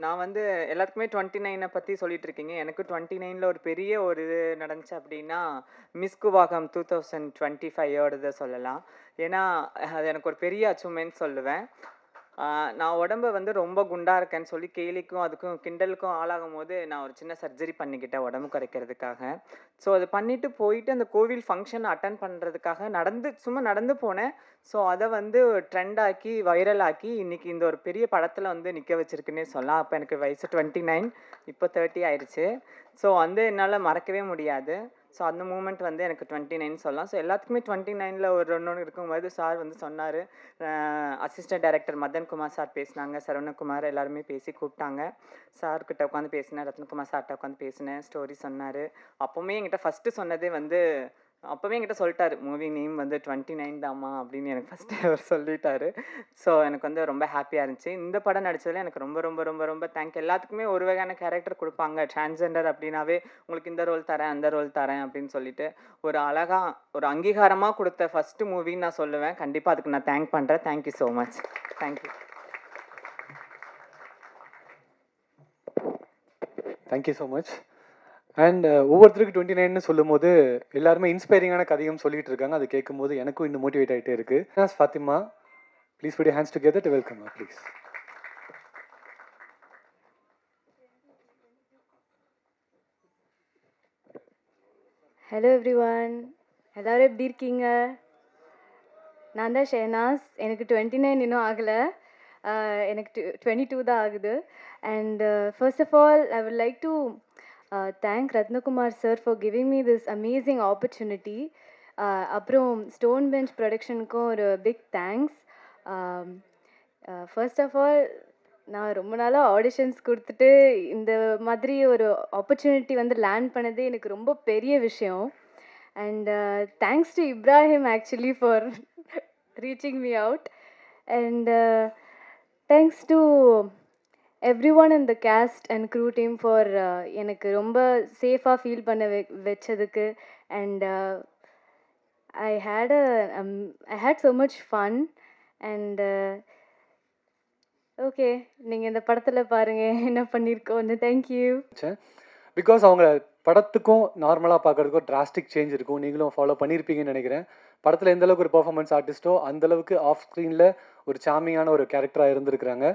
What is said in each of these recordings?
நான் வந்து எல்லாத்துக்குமே 29 பத்தி சொல்லிட்டு இருக்கீங்க. எனக்கு 29ல ஒரு பெரிய ஒரு இது நடந்துச்சு அப்டின்னா, மிஸ் கூவாகம் 2025 சொல்லலாம். ஏன்னா, அது எனக்கு ஒரு பெரிய அச்சீவ்மென்ட் சொல்லுவேன். நான் உடம்ப வந்து ரொம்ப குண்டா இருக்கேன்னு சொல்லி கேலிக்கும், அதுக்கும் கிண்டலுக்கும் ஆளாகும்போது, நான் ஒரு சின்ன சர்ஜரி பண்ணிக்கிட்டேன் உடம்பு குறைக்கிறதுக்காக. ஸோ அது பண்ணிட்டு போயிட்டு அந்த கோவில் ஃபங்ஷன் அட்டெண்ட் பண்றதுக்காக சும்மா நடந்து போனேன். ஸோ அத வந்து ட்ரெண்ட் ஆக்கி, வைரல் ஆக்கி, இன்னைக்கு இந்த ஒரு பெரிய படத்துல வந்து நிக்க வச்சிருக்குன்னே சொல்லலாம். அப்ப எனக்கு வயசு 29, இப்போ 30 ஆயிருச்சு. ஸோ வந்து என்னால மறக்கவே முடியாது. ஸோ அந்த மூமெண்ட் வந்து எனக்கு 29 சொல்லலாம். ஸோ எல்லாத்துக்குமே 29ல ஒரு ஒண்ணு இருக்கும்போது சார் வந்து சொன்னாரு. அசிஸ்டன்ட் டைரக்டர் மதன்குமார் சார் பேசினாங்க, சரவணகுமார் எல்லாருமே பேசி கூப்பிட்டாங்க. சார்கிட்ட உட்காந்து பேசினேன், ரத்னகுமார் சார்கிட்ட உட்காந்து பேசினேன், ஸ்டோரி சொன்னார். அப்போவுமே என்கிட்ட ஃபஸ்ட்டு சொன்னதே வந்து அப்போவே என்கிட்ட சொல்லிட்டாரு, மூவி நேம் வந்து 29 தாம்மா அப்படின்னு எனக்கு ஃபஸ்ட்டே அவர் சொல்லிட்டாரு. ஸோ எனக்கு வந்து ரொம்ப ஹாப்பியாக இருந்துச்சு. இந்த படம் நடித்ததில் எனக்கு ரொம்ப ரொம்ப ரொம்ப ரொம்ப தேங்க். எல்லாத்துக்குமே ஒரு வகையான கேரக்டர் கொடுப்பாங்க. டிரான்ஸ்ஜெண்டர் அப்படின்னாவே உங்களுக்கு இந்த ரோல் தரேன், அந்த ரோல் தரேன் அப்படின்னு சொல்லிட்டு ஒரு அழகாக ஒரு அங்கீகாரமாக கொடுத்த ஃபஸ்ட்டு மூவின்னு நான் சொல்லுவேன். கண்டிப்பாக அதுக்கு நான் தேங்க் பண்ணுறேன். Thank you so much. Thank you. Thank you so much. And ஒவ்வொருத்தருக்கு 29ன்னு சொல்லும்போது எல்லாருமே இன்ஸ்பைரிங்கான கதையும் சொல்லிட்டு இருக்காங்க. அது கேட்கும்போது எனக்கும் இன்னும் மோட்டிவேட் ஆகிட்டே இருக்கு. Fatima, please put your hands together to welcome her please. Hello everyone, எல்லோரும் எப்படி இருக்கீங்க? நான் தான் ஷெஹனாஸ். எனக்கு 29 இன்னும் ஆகலை. எனக்கு 22 தான் ஆகுது. And first of all I would like to thank Ratnakumar sir for giving me this amazing opportunity. அப்புறம் ஸ்டோன் பெஞ்ச் ப்ரொடக்ஷனுக்கும் ஒரு big thanks. First of all நான் ரொம்ப நாளாக ஆடிஷன்ஸ் கொடுத்துட்டு இந்த மாதிரி ஒரு ஆப்பர்ச்சுனிட்டி வந்து லேண்ட் பண்ணதே எனக்கு ரொம்ப பெரிய விஷயம். And thanks to Ibrahim actually for reaching me out. And thanks to every one in the cast and crew team for எனக்கு ரொம்ப சேஃபாக ஃபீல் பண்ண வச்சதுக்கு. And I had so much fun. And okay, நீங்கள் இந்த படத்தில் பாருங்கள் என்ன பண்ணியிருக்கோன்னு. தேங்க்யூ. பிகாஸ் அவங்க படத்துக்கும் நார்மலாக பார்க்குறதுக்கும் டிராஸ்டிக் சேஞ்ச் இருக்கும். நீங்களும் ஃபாலோ பண்ணியிருப்பீங்கன்னு நினைக்கிறேன். படத்தில் எந்த அளவுக்கு ஒரு பெர்ஃபார்மன்ஸ் ஆர்டிஸ்ட்டோ அந்தளவுக்கு ஆஃப் ஸ்க்ரீனில் ஒரு சாமியான ஒரு கேரக்டராக இருந்திருக்கிறாங்க.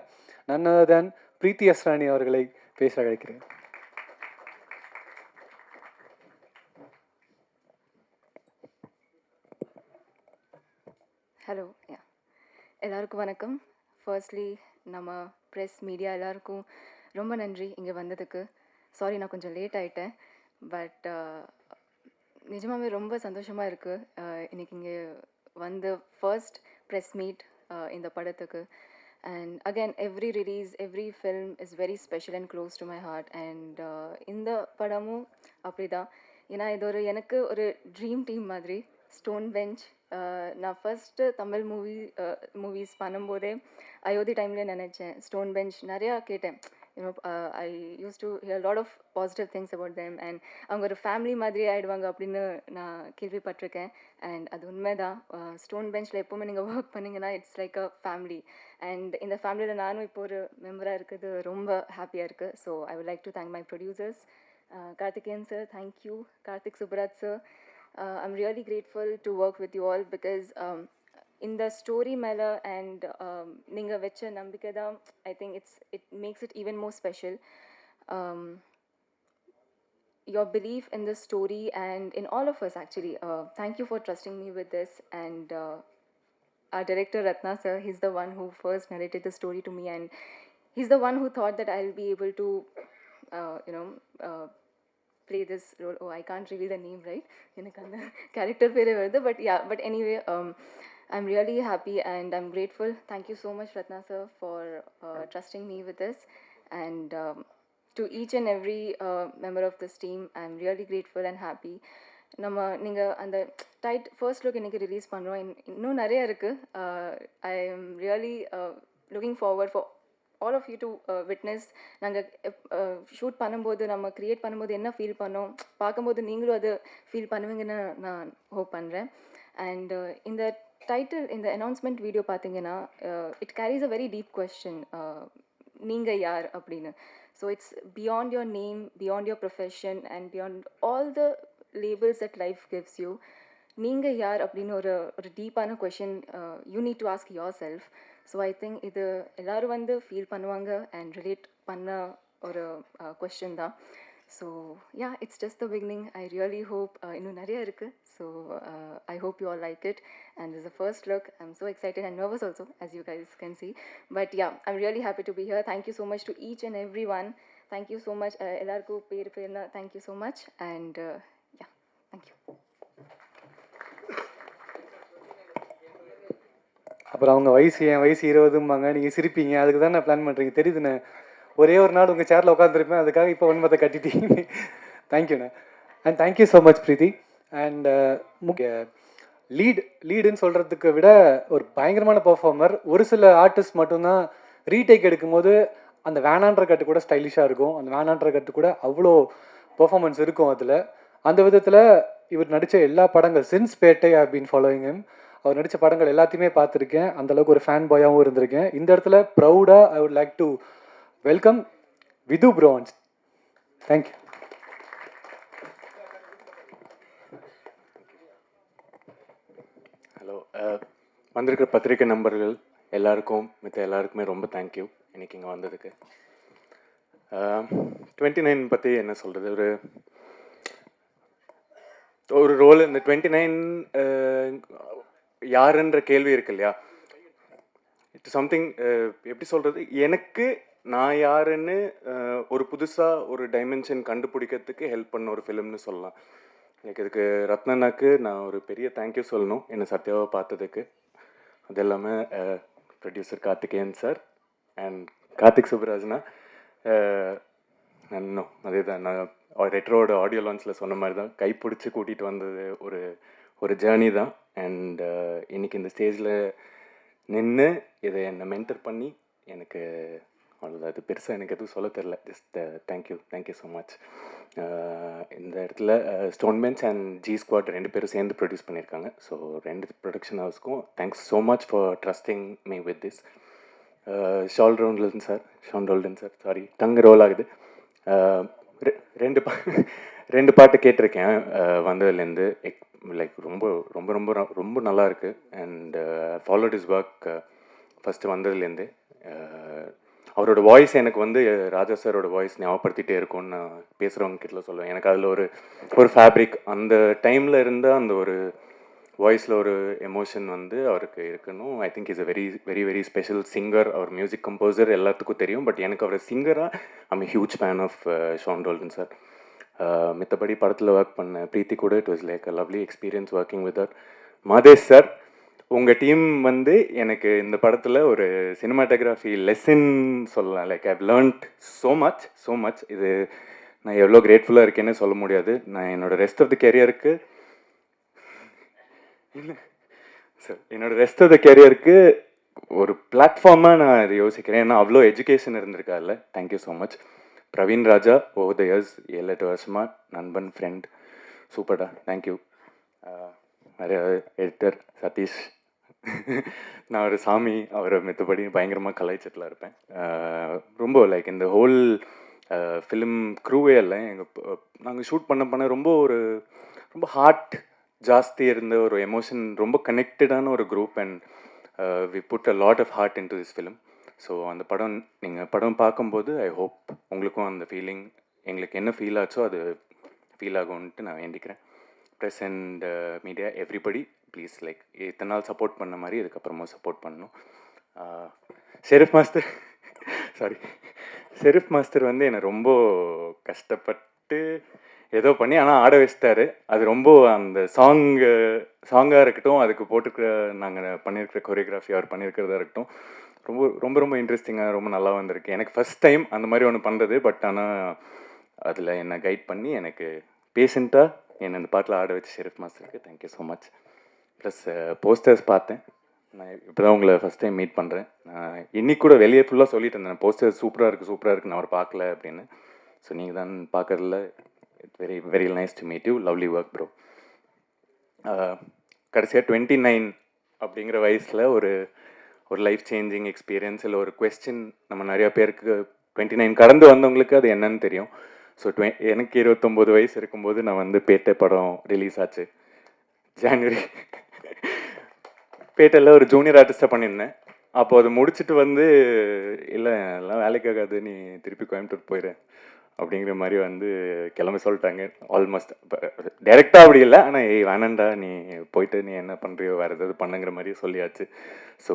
நன் அதர் தேன் பிரீத்தி அஸ்ரானி அவர்களை பேச அழைக்கிறேன். ஹலோ, எல்லாருக்கும் வணக்கம். ஃபர்ஸ்ட்லி நம்ம ப்ரெஸ் மீடியா எல்லாருக்கும் ரொம்ப நன்றி இங்கே வந்ததுக்கு. சாரி நான் கொஞ்சம் லேட் ஆகிட்டேன். பட் நிஜமாகவே ரொம்ப சந்தோஷமாக இருக்குது இன்றைக்கி இங்கே வந்து ஃபர்ஸ்ட் ப்ரெஸ் மீட் இந்த படத்துக்கு. And again every release every film is very special and close to my heart. And இந்த படமும் அப்படி தான். ஏன்னா இது எனக்கு ஒரு ட்ரீம் டீம் மாதிரி. ஸ்டோன் பெஞ்ச் நான் ஃபஸ்ட்டு தமிழ் மூவிஸ் பண்ணும்போதே அயோத்தி டைம்லேயே நினச்சேன். ஸ்டோன் பெஞ்ச் நிறையா கேட்டேன். You know I use to hear lot of positive things about them. And அவங்க ஒரு ஃபேமிலி மாதிரி ஆகிடுவாங்க அப்படின்னு நான் கேள்விப்பட்டிருக்கேன். அண்ட் அது உண்மைதான். ஸ்டோன் பெஞ்சில் எப்போவுமே நீங்கள் ஒர்க் பண்ணிங்கன்னா it's like a family. And இந்த ஃபேமிலியில் நானும் இப்போ ஒரு மெம்பராக இருக்கிறது ரொம்ப ஹாப்பியாக இருக்குது. So I would like to thank my producers, Karthikeyan sir, thank you. Karthik Subbaraj sir, I'm really grateful to work with you all because in the story mela and ninga vecha nambike da, I think it makes it even more special. Your belief in the story and in all of us actually, thank you for trusting me with this. And our director Ratna sir, he's the one who first narrated the story to me, and he's the one who thought that I'll be able to play this role. Oh, I can't reveal the name, right? Character but yeah, but anyway, I'm really happy and I'm grateful. Thank you so much, Ratna sir, for trusting me with this. And to each and every member of this team, I'm really grateful and happy. நம்ம நீங்கள் அந்த first look இன்றைக்கி release பண்ணுறோம். இன்னும் நிறைய இருக்குது. I am really looking forward for all of you to witness. நாங்கள் shoot பண்ணும்போது நம்ம க்ரியேட் பண்ணும்போது என்ன ஃபீல் பண்ணோம் பார்க்கும்போது நீங்களும் அது ஃபீல் பண்ணுவீங்கன்னு நான் ஹோப் பண்ணுறேன். அண்ட் இந்த டைட்டில், இந்த அனௌன்ஸ்மெண்ட் வீடியோ பார்த்தீங்கன்னா it carries a very deep question. நீங்கள் யார் அப்படின்னு. So it's beyond your name, beyond your profession and beyond all the labels that life gives you. நீங்கள் யார் அப்படின்னு ஒரு டீப்பான question you need to ask yourself. So I think இது எல்லோரும் வந்து ஃபீல் பண்ணுவாங்க அண்ட் ரிலேட் பண்ண ஒரு கொஷின் தான். So yeah, it's just the beginning. I really hope இன்னும் நிறைய இருக்குது. So I hope you all like it. And this is the first look. I'm so excited and nervous also, as you guys can see. But yeah, I'm really happy to be here. Thank you so much to each and everyone. Thank you so much. Ellarku perna thank you so much. And yeah, thank you. அப்புறம் அவங்க வயசு என் வயசு 20ம்பாங்க, நீங்கள் சிரிப்பீங்க. அதுக்கு தான் நான் plan பண்ணுறீங்க தெரியுதுண்ணே. ஒரே ஒரு நாள் உங்கள் சேரில் உட்காந்துருப்பேன், அதுக்காக இப்போ ஒன்பதை கட்டிட்டீங்க. தேங்க்யூண்ணே. And thank you so much Preethi. And லீடுன்னு சொல்கிறதுக்கு விட ஒரு பயங்கரமான பெர்ஃபார்மர். ஒரு சில ஆர்டிஸ்ட் மட்டும்தான் ரீடேக் எடுக்கும்போது அந்த வேணான்ற கட்டு கூட ஸ்டைலிஷாக இருக்கும், அந்த வேணான்ற கட்டு கூட அவ்வளோ பெர்ஃபார்மன்ஸ் இருக்கும் அதில். அந்த விதத்தில் இவர் நடித்த எல்லா படங்கள் since Petta I have been following him. அவர் நடித்த படங்கள் எல்லாத்தையுமே பார்த்துருக்கேன். அந்தளவுக்கு ஒரு ஃபேன் பாயாகவும் இருந்திருக்கேன். இந்த இடத்துல ப்ரௌடாக I would like to welcome Vidhu ப்ரோன்ஸ். தேங்க்யூ. ஹலோ, வந்திருக்கிற பத்திரிக்கை நண்பர்கள் எல்லாருக்கும் எல்லாருக்குமே ரொம்ப தேங்க்யூ இன்றைக்கி இங்கே வந்ததுக்கு. 29 பற்றி என்ன சொல்கிறது, ஒரு ரோல். இந்த 29 யாருன்ற கேள்வி இருக்கு இல்லையா, இட்ஸ் சம்திங் எப்படி சொல்கிறது, எனக்கு நான் யாருன்னு ஒரு புதுசாக ஒரு டைமென்ஷன் கண்டுபிடிக்கிறதுக்கு ஹெல்ப் பண்ண ஒரு ஃபிலிம்னு சொல்லலாம். எனக்கு இதுக்கு ரத்னனாக்கு நான் ஒரு பெரிய தேங்க்யூ சொல்லணும், என்னை சத்யாவை பார்த்ததுக்கு. அது இல்லாமல் producer Karthikeyan sir and Karthik சுப்ராஜ்னா, இன்னும் அதே தான், நான் ரெட்ரோட ஆடியோ லான்ச்சில் சொன்ன மாதிரி தான், கைப்பிடிச்சி கூட்டிகிட்டு வந்தது ஒரு ஜேர்னி தான். அண்ட் இன்றைக்கி இந்த ஸ்டேஜில் நின்று இதை என்னை மென்டர் பண்ணி எனக்கு அவ்வளோதான். அது பெருசாக எனக்கு எதுவும் சொல்ல தெரில. Just thank you so much. இந்த இடத்துல Stone Bench and G Squad 2 பேரும் சேர்ந்து ப்ரொடியூஸ் பண்ணியிருக்காங்க. ஸோ 2 ப்ரொடக்ஷன் ஹவுஸ்க்கும் thanks so much for trusting me with this. Sean Roldan sir sorry, tongue roll ஆகுது. 2 பாட்டு கேட்டிருக்கேன் வந்ததுலேருந்து. லைக் ரொம்ப ரொம்ப ரொம்ப ரொம்ப நல்லா இருக்குது. And followed is work first வந்ததுலேருந்து. அவரோட வாய்ஸ் எனக்கு வந்து ராஜா சாரோட வாய்ஸ் ஞாபகப்படுத்திகிட்டே இருக்கும்னு நான் பேசுகிறவங்க கிட்ட சொல்லுவேன். எனக்கு அதில் ஒரு ஃபேப்ரிக், அந்த டைமில் இருந்தால் அந்த ஒரு வாய்ஸில் ஒரு எமோஷன் வந்து அவருக்கு இருக்கணும். I think is a very very very special singer. அவர் மியூசிக் கம்போசர் எல்லாத்துக்கும் தெரியும், பட் எனக்கு அவர் சிங்கராக I'm huge fan of Sean Roldan sir. மித்தபடி படத்தில் ஒர்க் பண்ண பிரீத்தி கூட it was like a lovely experience working with அவர். மாதேஷ் சார், உங்கள் டீம் வந்து எனக்கு இந்த படத்தில் ஒரு சினிமாட்டோகிராஃபி லெசன் சொல்லலாம். Like I've learnt so much. இது நான் எவ்வளோ கிரேட்ஃபுல்லாக இருக்கேன்னு சொல்ல முடியாது. நான் என்னோடய ரெஸ்ட் ஆஃப் த கெரியருக்கு ஒரு பிளாட்ஃபார்மாக நான் இதை யோசிக்கிறேன். ஏன்னா அவ்வளோ எஜுகேஷன் இருந்திருக்கா இல்லை. Thank you so much. Praveen Raja, over the years 7-8 வருஷமாக நண்பன், ஃப்ரெண்ட், சூப்பர்டா, தேங்க்யூ. நிறைய எடிட்டர் சதீஷ், நான் ஒரு சாமி, அவரை மித்தபடி பயங்கரமாக கலாய்ச்சட்டில் இருப்பேன். ரொம்ப லைக் இந்த ஹோல் ஃபிலிம் க்ரூவே இல்லை, நாங்கள் ஷூட் பண்ண ரொம்ப ஹார்ட் ஜாஸ்தி இருந்த ஒரு எமோஷன், ரொம்ப கனெக்டடான ஒரு group. And we put a lot of heart into this film. So அந்த படம் நீங்கள் படம் பார்க்கும்போது ஐ ஹோப் உங்களுக்கும் அந்த ஃபீலிங், எங்களுக்கு என்ன ஃபீல் ஆச்சோ அது ஃபீல் ஆகும்ன்ட்டு நான் வேண்டிக்கிறேன். Press and media everybody please, like இத்தனை நாள் சப்போர்ட் பண்ண மாதிரி இதுக்கப்புறமா சப்போர்ட் பண்ணணும். ஷெரீஃப் மாஸ்டர் வந்து என்னை ரொம்ப கஷ்டப்பட்டு ஏதோ பண்ணி ஆனால் ஆட வச்சிட்டாரு. அது ரொம்ப அந்த சாங்காக இருக்கட்டும், அதுக்கு போட்டுருக்கிற நாங்கள் பண்ணியிருக்கிற கொரியோகிராஃபி அவர் பண்ணியிருக்கிறதா இருக்கட்டும், ரொம்ப இன்ட்ரெஸ்டிங்காக ரொம்ப நல்லா வந்திருக்கு. எனக்கு ஃபஸ்ட் டைம் அந்த மாதிரி ஒன்று பண்ணுறது. பட் ஆனால் அதில் என்னை கைட் பண்ணி எனக்கு பேஷண்ட்டாக என்னை இந்த பாட்டில் ஆட வச்சு ஷெரீஃப் மாஸ்டருக்கு thank you so much. Plus posters பார்த்தேன். நான் இப்போ தான் உங்களை ஃபஸ்ட் டைம் மீட் பண்ணுறேன். நான் இன்னைக்கு கூட வெளியே ஃபுல்லாக சொல்லிட்டு இருந்தேன், போஸ்டர் சூப்பராக இருக்குது, நான் அவர் பார்க்கல அப்படின்னு. ஸோ நீங்கள் தான் பார்க்குறதுல it's very very nice to meet you. Lovely work bro. கடைசியாக 29 அப்படிங்கிற வயசில் ஒரு லைஃப் சேஞ்சிங் எக்ஸ்பீரியன்ஸ் இல்லை ஒரு கொஸ்டின் நம்ம நிறையா பேருக்கு 29 கடந்து வந்தவங்களுக்கு அது என்னன்னு தெரியும். ஸோ எனக்கு 29 வயசு இருக்கும்போது நான் வந்து பேட்டை படம் ரிலீஸ் ஆச்சு ஜான்வரி. பேட்டையில் ஒரு ஜூனியர் ஆர்டிஸ்டாக பண்ணியிருந்தேன். அப்போ அது முடிச்சுட்டு வந்து இல்லை எல்லாம் வேலைக்காகாது, நீ திருப்பி கோயம்புத்தூர் போயிடு அப்படிங்கிற மாதிரி வந்து கிளம்ப சொல்லிட்டாங்க. ஆல்மோஸ்ட் டைரெக்டாக அப்படி இல்லை, ஆனால் ஏய் வேணாண்டா, நீ போயிட்டு நீ என்ன பண்ணுறியோ வேறு ஏதாவது பண்ணுங்கிற மாதிரி சொல்லியாச்சு. ஸோ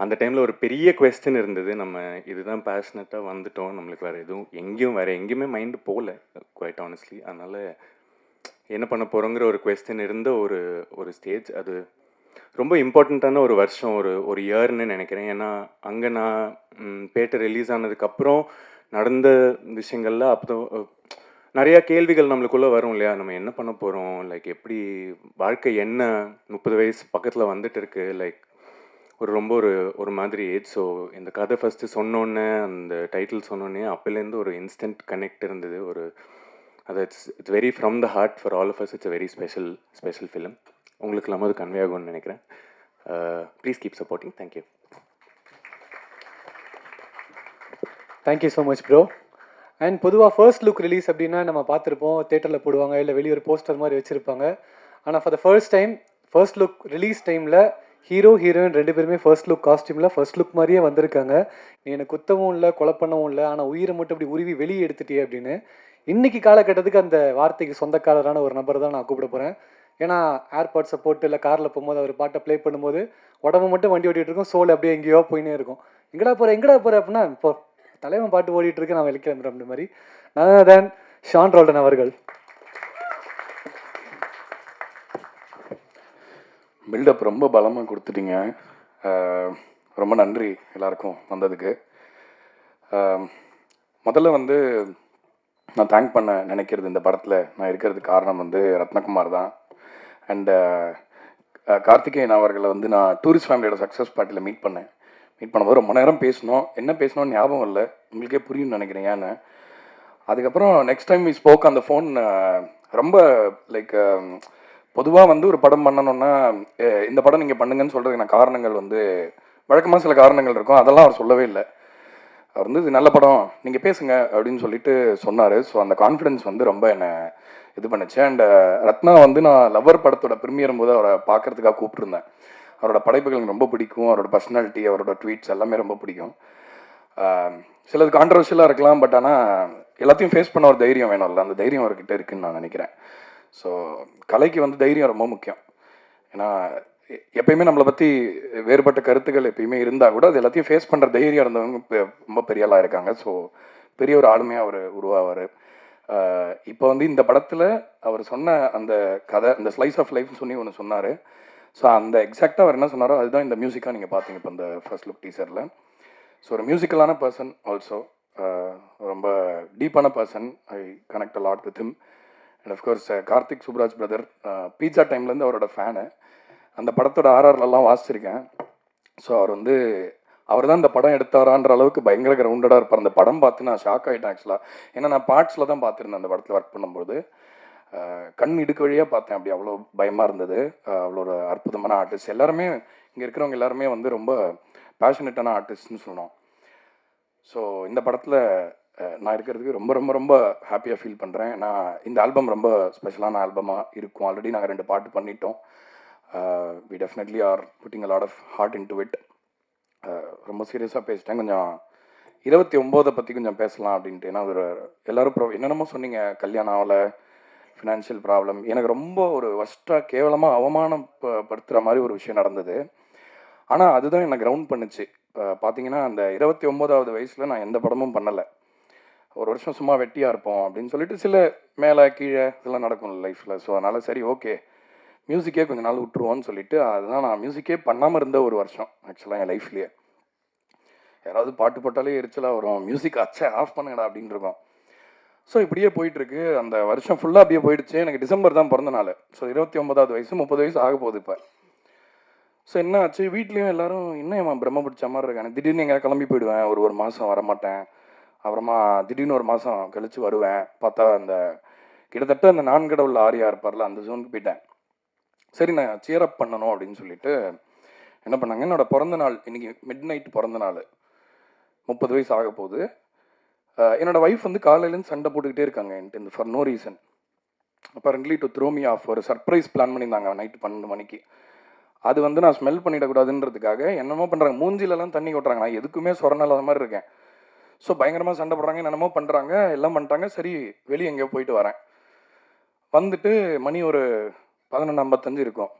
அந்த டைமில் ஒரு பெரிய கொஸ்டின் இருந்தது. நம்ம இதுதான் பேஷனட்டாக வந்துட்டோம், நம்மளுக்கு வேறு எதுவும் எங்கேயுமே மைண்டு போகல குவைட் ஆனஸ்ட்லி. அதனால் என்ன பண்ண போகிறோங்கிற ஒரு கொஸ்டின் இருந்த ஒரு ஸ்டேஜ். அது ரொம்ப இம்பார்ட்டண்ட்டான ஒரு வருஷம், ஒரு இயர்னு நினைக்கிறேன். ஏன்னா அங்கே நான் பேட்டை ரிலீஸ் ஆனதுக்கப்புறம் நடந்த விஷயங்கள்ல அப்போ நிறையா கேள்விகள் நம்மளுக்குள்ளே வரும் இல்லையா, நம்ம என்ன பண்ண போகிறோம், லைக் எப்படி வாழ்க்கை என்ன, 30 வயசு பக்கத்தில் வந்துட்டு இருக்கு, லைக் ரொம்ப ஒரு மாதிரி ஏஜ். ஸோ இந்த கதை ஃபஸ்ட்டு சொன்னோன்னே, அந்த டைட்டில் சொன்னோன்னே அப்போலேருந்து ஒரு இன்ஸ்டன்ட் கனெக்ட் இருந்தது. அது it's very from the heart for all of us. It's a very special film. உங்களுக்கு இல்லாமல் அது கன்வே ஆகும்னு நினைக்கிறேன். Please keep supporting. Thank you. Thank you so much bro. And பொதுவாக ஃபர்ஸ்ட் லுக் ரிலீஸ் அப்படின்னா நம்ம பார்த்துருப்போம், தேட்டரில் போடுவாங்க, இல்லை வெளியே ஒரு போஸ்டர் மாதிரி வச்சுருப்பாங்க. ஆனால் for the first look release டைமில் ஹீரோயின் 2 பேருமே ஃபர்ஸ்ட் லுக் காஸ்டியூமில் ஃபர்ஸ்ட் லுக் மாதிரியே வந்திருக்காங்க. நீ எனக்கு குத்தவும் இல்லை, கொலை பண்ணவும் இல்லை, ஆனால் உயிரை மட்டும் இப்படி உருவி வெளியே எடுத்துட்டியே அப்படின்னு. இன்றைக்கி காலகட்டத்துக்கு அந்த வார்த்தைக்கு சொந்தக்காரரான ஒரு நபர் தான் நான் கூப்பிட போகிறேன். ஏன்னா ஏர்பாட்ஸை போட்டு இல்லை காரில் போகும்போது அவர் பாட்டை ப்ளே பண்ணும்போது உடம்பு மட்டும் வண்டி ஓட்டிகிட்டு இருக்கும், சோல் அப்படியே எங்கேயோ போயினே இருக்கும். எங்கடா போகிற அப்படின்னா இப்போ தலைவன் பாட்டு ஓடிட்டு இருக்கு, நான் வெளிக்கிளம்புறேன் அப்படி மாதிரி. நான் தான் ஷான் ரோல்டன் அவர்கள். பில்டப் ரொம்ப பலமாக கொடுத்துட்டீங்க. ரொம்ப நன்றி எல்லாருக்கும் வந்ததுக்கு. முதல்ல வந்து நான் தேங்க் பண்ண நினைக்கிறது, இந்த படத்தில் நான் இருக்கிறதுக்கு காரணம் வந்து ரத்னகுமார் தான். அண்டு கார்த்திகேயன் அவர்களை வந்து நான் டூரிஸ்ட் ஃபேமிலியோட சக்ஸஸ் பார்ட்டியில் மீட் பண்ணும்போது ரொம்ப நேரம் பேசணும். என்ன பேசணும்னு ஞாபகம் இல்லை, உங்களுக்கே புரியும்னு நினைக்கிறேன் ஏன்னு. அதுக்கப்புறம் நெக்ஸ்ட் டைம் வி ஸ்போக் அந்த ஃபோன் ரொம்ப லைக் பொதுவாக வந்து ஒரு படம் பண்ணணுன்னா இந்த படம் நீங்கள் பண்ணுங்கன்னு சொல்கிறதுக்கான காரணங்கள் வந்து வழக்கமாக சில காரணங்கள் இருக்கும், அதெல்லாம் அவர் சொல்லவே இல்லை. அவர் வந்து இது நல்ல படம், நீங்கள் பேசுங்க அப்படின்னு சொல்லிட்டு சொன்னார். ஸோ அந்த கான்ஃபிடென்ஸ் வந்து ரொம்ப என்னை இது பண்ணுச்சு. அண்ட் ரத்னா வந்து நான் லவ்வர் படத்தோட ப்ரீமியரும் போது அவரை பார்க்கறதுக்காக கூப்பிட்டுருந்தேன். அவரோட படைப்புகள் எனக்கு ரொம்ப பிடிக்கும், அவரோட பர்சனாலிட்டி, அவரோட ட்வீட்ஸ் எல்லாமே ரொம்ப பிடிக்கும். சிலது கான்ட்ரவர்ஷியலாக இருக்கலாம், பட் ஆனால் எல்லாத்தையும் ஃபேஸ் பண்ண ஒரு தைரியம் வேணும்ல, அந்த தைரியம் அவர்கிட்ட இருக்குன்னு நான் நினைக்கிறேன். ஸோ கலைக்கு வந்து தைரியம் ரொம்ப முக்கியம். ஏன்னா எப்பயுமே நம்மளை பற்றி வேறுபட்ட கருத்துக்கள் எப்பயுமே இருந்தால் கூட அது எல்லாத்தையும் ஃபேஸ் பண்ணுற தைரியம் இருந்தவங்க ரொம்ப பெரிய ஆளாக இருக்காங்க. ஸோ பெரிய ஒரு ஆளுமையாக அவர் உருவாவார். இப்போ வந்து இந்த படத்தில் அவர் சொன்ன அந்த கதை, அந்த ஸ்லைஸ் ஆஃப் லைஃப்னு சொல்லி ஒன்று சொன்னார். ஸோ அந்த எக்ஸாக்டாக அவர் என்ன சொன்னாரோ அதுதான் இந்த மியூசிக்காக நீங்கள் பார்த்தீங்க இப்போ இந்த ஃபர்ஸ்ட் லுக் டீசரில். ஸோ ஒரு மியூசிக்கலான பர்சன், ஆல்சோ ரொம்ப டீப்பான person. I connect a lot with him. And of course Karthik Subbaraj brother, Pizza டைம்லேருந்து அவரோட ஃபேனு. அந்த படத்தோட ஆர்ஆர்லாம் வாசிச்சிருக்கேன். ஸோ அவர் தான் இந்த படம் எடுத்தாரான்ற அளவுக்கு பயங்கர கிரவுண்டடாக இருப்பார். அந்த படம் பார்த்து நான் ஷாக் ஆகிட்டேன் ஆக்சுவலாக. ஏன்னா நான் பார்ட்ஸில் தான் பார்த்துருந்தேன் அந்த படத்தில் ஒர்க் பண்ணும்போது. கண் இடுக்கு வழியாக பார்த்தேன், அப்படி அவ்வளோ பயமாக இருந்தது. அவ்வளோ ஒரு அற்புதமான ஆர்டிஸ்ட். எல்லாருமே இங்கே இருக்கிறவங்க எல்லாருமே வந்து ரொம்ப பேஷனட்டான ஆர்டிஸ்ட்னு சொன்னோம். ஸோ இந்த படத்தில் நான் இருக்கிறதுக்கு ரொம்ப ரொம்ப ரொம்ப ஹாப்பியாக ஃபீல் பண்ணுறேன். நான் இந்த ஆல்பம் ரொம்ப ஸ்பெஷலான ஆல்பமாக இருக்கும். ஆல்ரெடி நாங்கள் 2 பாட்டு பண்ணிட்டோம். We definitely are putting a lot of heart into it. ரொம்ப சீரியஸாக பேசிட்டேன். கொஞ்சம் 29 பற்றி கொஞ்சம் பேசலாம் அப்படின்ட்டு. ஏன்னா எல்லோரும் என்னென்னமோ சொன்னீங்க, கல்யாணம் ஆகலை, ஃபினான்ஷியல் ப்ராப்ளம். எனக்கு ரொம்ப ஒரு வஸ்ட்டாக கேவலமாக அவமானப்படுத்துகிற மாதிரி ஒரு விஷயம் நடந்தது. ஆனால் அதுதான் என்னை கிரவுண்ட் பண்ணுச்சு. இப்போ பார்த்தீங்கன்னா அந்த 29வது வயசில் நான் எந்த படமும் பண்ணலை. ஒரு வருஷம் சும்மா வெட்டியாக இருப்போம் அப்படின்னு சொல்லிட்டு சில மேலே கீழே இதெல்லாம் நடக்கும் லைஃப்பில். ஸோ அதனால் சரி ஓகே மியூசிக்கே கொஞ்சம் நாள் விட்டுருவோன்னு சொல்லிட்டு அதுதான் நான் மியூசிக்கே பண்ணாமல் இருந்த ஒரு வருஷம் ஆக்சுவலாக என் லைஃப்லேயே. யாராவது பாட்டு போட்டாலே எரிச்சலாக வரும், மியூசிக் ஆஃப் பண்ணுங்கடா அப்படின்னு இருக்கும். ஸோ இப்படியே போயிட்டுருக்கு. அந்த வருஷம் ஃபுல்லாக அப்படியே போயிடுச்சு. எனக்கு டிசம்பர் தான் பிறந்த நாள். ஸோ 29வது வயசு, 30 வயசு ஆக போகுது இப்போ. ஸோ என்ன ஆச்சு, வீட்லேயும் எல்லாரும் இன்னும் பிரம்ம பிடிச்ச மாதிரி இருக்காங்க. திடீர்னு எங்கேயா கிளம்பி போயிடுவேன், ஒரு மாதம் வரமாட்டேன். அப்புறமா திடீர்னு ஒரு மாதம் கழித்து வருவேன். பார்த்தா அந்த கிட்டத்தட்ட அந்த 4 கடவுள் ஆரியா இருப்பார்ல, அந்த ஜோனுக்கு போயிட்டேன். சரி நான் சியர் அப் பண்ணணும் அப்படின்னு சொல்லிட்டு என்ன பண்ணாங்க, என்னோட பிறந்த நாள் இன்னைக்கு மிட் நைட் பிறந்த நாள், 30 வயசு ஆக போகுது. என்னோட ஒய்ஃப் வந்து காலையிலேருந்து சண்டை போட்டுக்கிட்டே இருக்காங்க என்கிட்ட for no reason. Apparently to throw me off. ஒரு சர்ப்ரைஸ் பிளான் பண்ணியிருந்தாங்க நைட்டு 12 மணிக்கு. அது வந்து நான் ஸ்மெல் பண்ணிடக்கூடாதுன்றதுக்காக என்னமோ பண்ணுறாங்க, மூஞ்சிலலாம் தண்ணி கொட்டுறாங்க. நான் எதுக்குமே சொரண இல்லாத மாதிரி இருக்கேன். ஸோ பயங்கரமாக சண்டை போடுறாங்க, என்னென்னமோ பண்ணுறாங்க, எல்லாம் பண்ணிட்டாங்க. சரி வெளியே எங்கேயோ போயிட்டு வரேன். வந்துட்டு மணி ஒரு 11:55 இருக்கும்.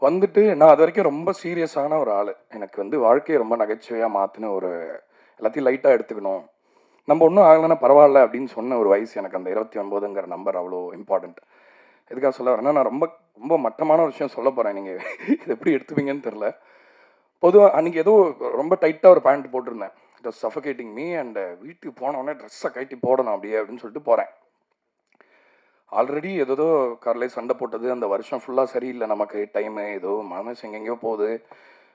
வந்துட்டு நான் அது வரைக்கும் ரொம்ப சீரியஸான ஒரு ஆள். எனக்கு வந்து வாழ்க்கையை ரொம்ப நகைச்சுவையாக மாற்றின ஒரு, எல்லாத்தையும் லைட்டாக எடுத்துக்கணும், நம்ம ஒன்றும் ஆகலைன்னா பரவாயில்ல அப்படின்னு சொன்ன ஒரு வயசு எனக்கு. அந்த 29ங்கிற நம்பர் அவ்வளோ இம்பார்ட்டண்ட். எதுக்காக சொல்ல வரேன்னா, நான் ரொம்ப ரொம்ப மட்டமான ஒரு விஷயம் சொல்ல போகிறேன். நீங்கள் இது எப்படி எடுத்துப்பீங்கன்னு தெரில. பொதுவாக அன்றைக்கி ஏதோ ரொம்ப டைட்டாக ஒரு பேண்ட் போட்டிருந்தேன். It was suffocating me. And வீட்டுக்கு போனோடனே ட்ரெஸ்ஸை கட்டி போடணும் அப்படியே அப்படின்னு சொல்லிட்டு போகிறேன். ஆல்ரெடி ஏதோ கார்லேயே சண்டை போட்டது, அந்த வருஷம் ஃபுல்லாக சரியில்லை நமக்கு, டைமு ஏதோ மனசு எங்கெங்கேயோ போகுது.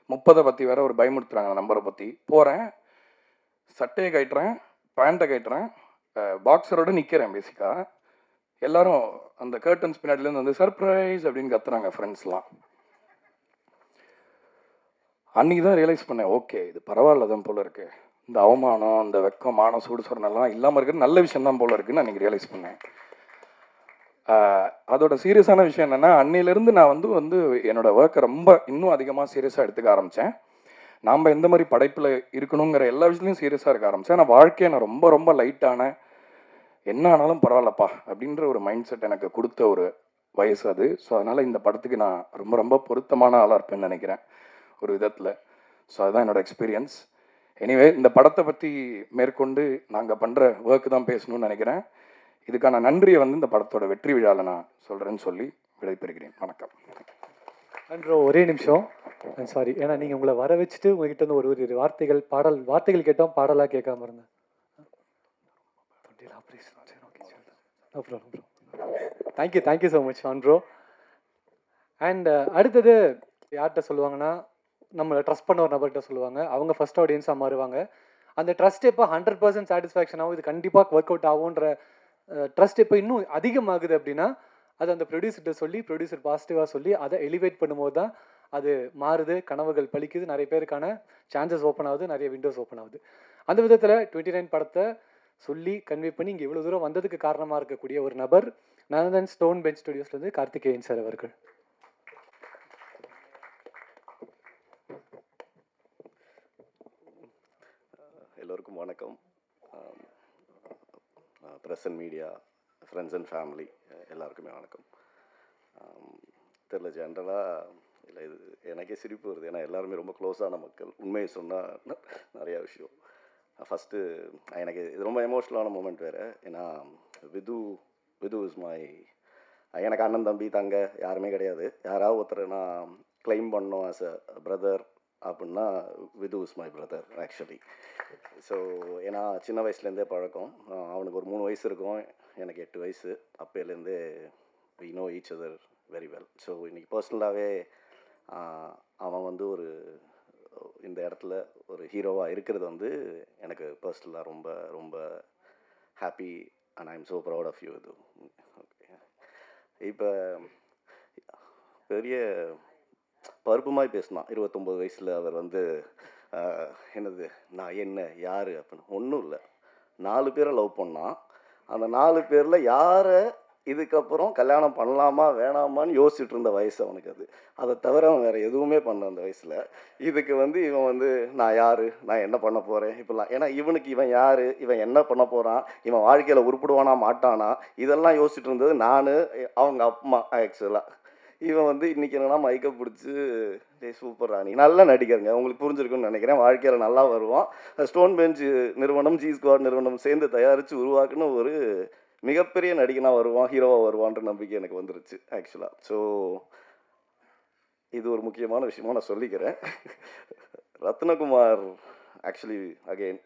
30 பற்றி வேற ஒரு பயமுறுத்துறாங்க அந்த நம்பரை பற்றி. போகிறேன், சட்டையை கட்டுறேன், பேண்ட்டை கட்டுறேன், பாக்ஸரோடு நிற்கிறேன். பேசிக்காக எல்லாரும் அந்த கர்டன்ஸ் பின்னாடிலேருந்து வந்து சர்ப்ரைஸ் அப்படின்னு கத்துறாங்க ஃப்ரெண்ட்ஸ்லாம். அன்றைக்கி தான் ரியலைஸ் பண்ணேன், ஓகே இது பரவாயில்ல தான் போல இருக்கு, இந்த அவமானம், அந்த வெக்கம், மானம், சூடு சொரணெல்லாம் இல்லாமல் இருக்கிறது நல்ல விஷயம் தான் போல இருக்குன்னு அன்றைக்கி ரியலைஸ் பண்ணேன். அதோட சீரியஸான விஷயம் என்னென்னா, அன்னையிலேருந்து நான் வந்து என்னோடய ஒர்க்கை ரொம்ப இன்னும் அதிகமாக சீரியஸாக எடுத்துக்க ஆரம்பித்தேன். நாம் எந்த மாதிரி படைப்பில் இருக்கணுங்கிற எல்லா விஷயத்துலையும் சீரியஸாக இருக்க ஆரம்பித்தேன். நான் வாழ்க்கையை நான் ரொம்ப ரொம்ப லைட்டான, என்ன ஆனாலும் பரவாயில்லப்பா அப்படின்ற ஒரு மைண்ட் செட் எனக்கு கொடுத்த ஒரு வயசு அது. ஸோ அதனால் இந்த படத்துக்கு நான் ரொம்ப ரொம்ப பொருத்தமான ஆளாக இருப்பேன்னு நினைக்கிறேன் ஒரு விதத்தில். ஸோ அதுதான் என்னோடய எக்ஸ்பீரியன்ஸ். எனிவே இந்த படத்தை பற்றி மேற்கொண்டு நாங்கள் பண்ணுற ஒர்க்கு தான் பேசணும்னு நினைக்கிறேன். இதுக்கான நன்றியை வந்து இந்த படத்தோட வெற்றி விழாவில் நான் சொல்கிறேன்னு சொல்லி விடைபெறுகிறேன். வணக்கம். அன்றோ ஒரே நிமிஷம், சாரி, ஏன்னா நீங்கள் உங்களை வர வச்சுட்டு உங்ககிட்ட இருந்து ஒரு வார்த்தைகள் வார்த்தைகள் கேட்டோம், பாடலாக கேட்காம இருந்தேன். Thank you so much Andro. And அடுத்தது யார்கிட்ட சொல்லுவாங்கன்னா, நம்மளை ட்ரஸ்ட் பண்ண ஒரு நபர்கிட்ட சொல்லுவாங்க. அவங்க ஃபர்ஸ்ட் ஆடியன்ஸாக மாறுவாங்க. அந்த ட்ரஸ்ட் எப்போ 100% சாட்டிஸ்ஃபேக்ஷன் ஆகும், இது கண்டிப்பாக ஒர்க் அவுட் ஆகுன்ற ட்ரஸ்ட் எப்போ இன்னும் அதிகமாகுது அப்படின்னா, அது அந்த ப்ரொடியூசர்கிட்ட சொல்லி, ப்ரொடியூசர் பாசிட்டிவாக சொல்லி அதை எலிவேட் பண்ணும்போது தான் அது மாறுது, கனவுகள் பலிக்குது, நிறைய பேருக்கான சான்சஸ் ஓப்பன் ஆகுது, நிறைய விண்டோஸ் ஓப்பன் ஆகுது. அந்த விதத்தில் 29 படத்தை சொல்லி கன்வே பண்ணி இங்கே இவ்வளோ தூரம் வந்ததுக்கு காரணமாக இருக்கக்கூடிய ஒரு நபர் நந்தன் ஸ்டோன் பெஞ்ச் ஸ்டுடியோஸ்லேருந்து கார்த்திகேயன் சார் அவர்கள். எல்லோருக்கும் வணக்கம். Press and media, friends and family எல்லாருக்குமே வணக்கம். தெரில, ஜென்ரலாக இல்லை, இது எனக்கே சிரிப்பு வருது. ஏன்னா எல்லாருமே ரொம்ப க்ளோஸான மக்கள். உண்மையை சொன்னால் நிறையா விஷயம். ஃபஸ்ட்டு எனக்கு இது ரொம்ப எமோஷ்னலான மூமெண்ட் வேறு. ஏன்னா விது இஸ் மை, எனக்கு அண்ணன் தம்பி தங்க யாருமே கிடையாது. யாராவது ஒருத்தர் நான் கிளைம் பண்ணோம் ஆஸ் அ பிரதர் அப்படின்னா Vidhu is my brother actually. So ஏன்னா சின்ன வயசுலேருந்தே பழக்கம். அவனுக்கு ஒரு 3 வயசு இருக்கும், எனக்கு 8 வயசு. அப்போலேருந்தே we know each other very well. So இன்றைக்கி பர்சனலாகவே அவன் வந்து ஒரு இந்த இடத்துல ஒரு ஹீரோவாக இருக்கிறது வந்து எனக்கு பர்சனலாக ரொம்ப ரொம்ப happy. And I am so proud of you. இது ஓகே. இப்போ பெரிய பருப்பு மாதிரி பேசினான் 29 வயசில். அவர் வந்து என்னது, நான் என்ன யார் அப்படின்னு ஒன்றும் இல்லை. 4 பேரை லவ் பண்ணான். அந்த 4 பேரில் யாரை இதுக்கப்புறம் கல்யாணம் பண்ணலாமா வேணாமான்னு யோசிச்சுட்டு இருந்த வயசு அவனுக்கு அது. அதை தவிர அவன் வேறு எதுவுமே பண்ண அந்த வயசில். இதுக்கு வந்து இவன் வந்து நான் யார், நான் என்ன பண்ண போகிறேன் இப்படிலாம். ஏன்னா இவனுக்கு இவன் யார், இவன் என்ன பண்ண போகிறான், இவன் வாழ்க்கையில் உருப்பிடுவானா மாட்டானா, இதெல்லாம் யோசிச்சுட்டு இருந்தது நான், அவங்க அம்மா. ஆக்சுவலாக இவன் வந்து இன்றைக்கி என்னன்னா மைக்கை பிடிச்சி சூப்பர் ராணி, நல்ல நடிகருங்க, உங்களுக்கு புரிஞ்சிருக்குன்னு நினைக்கிறேன். வாழ்க்கையில் நல்லா வருவான். ஸ்டோன் பெஞ்ச் நிறுவனம், ஜி ஸ்குவாட் நிறுவனம் சேர்ந்து தயாரித்து உருவாக்குன்னு ஒரு மிகப்பெரிய நடிகனாக வருவான், ஹீரோவாக வருவான்ற நம்பிக்கை எனக்கு வந்துருச்சு ஆக்சுவலாக. ஸோ இது ஒரு முக்கியமான விஷயமா நான் சொல்லிக்கிறேன். Ratnakumar actually again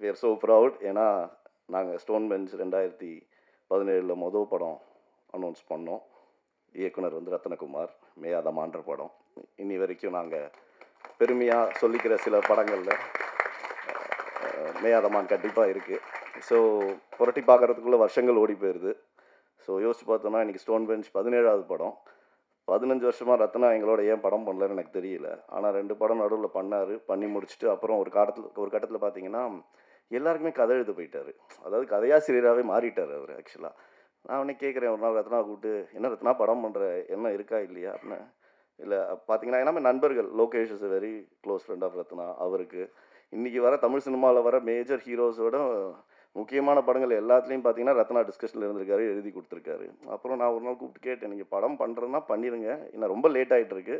we are so proud. ஏன்னா நாங்கள் ஸ்டோன் பெஞ்ச் 2017 மொதல் படம் அனௌன்ஸ் பண்ணோம். இயக்குனர் வந்து ரத்னகுமார், மேயாதமான்ற படம். இன்னி வரைக்கும் நாங்கள் பெருமையாக சொல்லிக்கிற சில படங்களில் மேயாதமான் கண்டிப்பாக இருக்குது. ஸோ புரட்டி பார்க்குறதுக்குள்ளே வருஷங்கள் ஓடி போயிடுது. ஸோ யோசிச்சு பார்த்தோன்னா இன்றைக்கி ஸ்டோன் பெஞ்ச் 17வது படம். 15 வருஷமா ரத்னா எங்களோட ஏன் படம் பண்ணலன்னு எனக்கு தெரியல. ஆனா 2 படம் நடுவுல பண்ணாரு. பண்ணி முடிச்சுட்டு அப்புறம் ஒரு கட்டத்துல பார்த்தீங்கன்னா, எல்லாருக்குமே கதை எழுத போயிட்டாரு. அதாவது கதையாசிரியராவே மாறிட்டாரு அவரு ஆக்சுவலா. நான் உடனே கேட்கிறேன் ஒரு நாள் ரத்னாவ கூப்பிட்டு, "என்ன ரத்னா படம் பண்ற எண்ணம் இருக்கா இல்லையா?" அப்படின்னேன். "இல்ல பார்த்தீங்கன்னா எல்லாமே நண்பர்கள். Lokesh is a very close friend of Ratna. அவருக்கு இன்னைக்கு வர தமிழ் சினிமால வர மேஜர் ஹீரோஸோட முக்கியமான படங்கள் எல்லாத்துலயும் பார்த்தீங்கன்னா, ரத்னா டிஸ்கஷன்ல இருந்திருக்காரு, எழுதி குடுத்துருக்காரு. அப்புறம் நான் ஒரு நாள் கூப்பிட்டு கேட்டேன், "நீங்க படம் பண்றதுன்னா பண்ணிருங்க. ஏன்னா ரொம்ப லேட் ஆயிட்டு இருக்கு.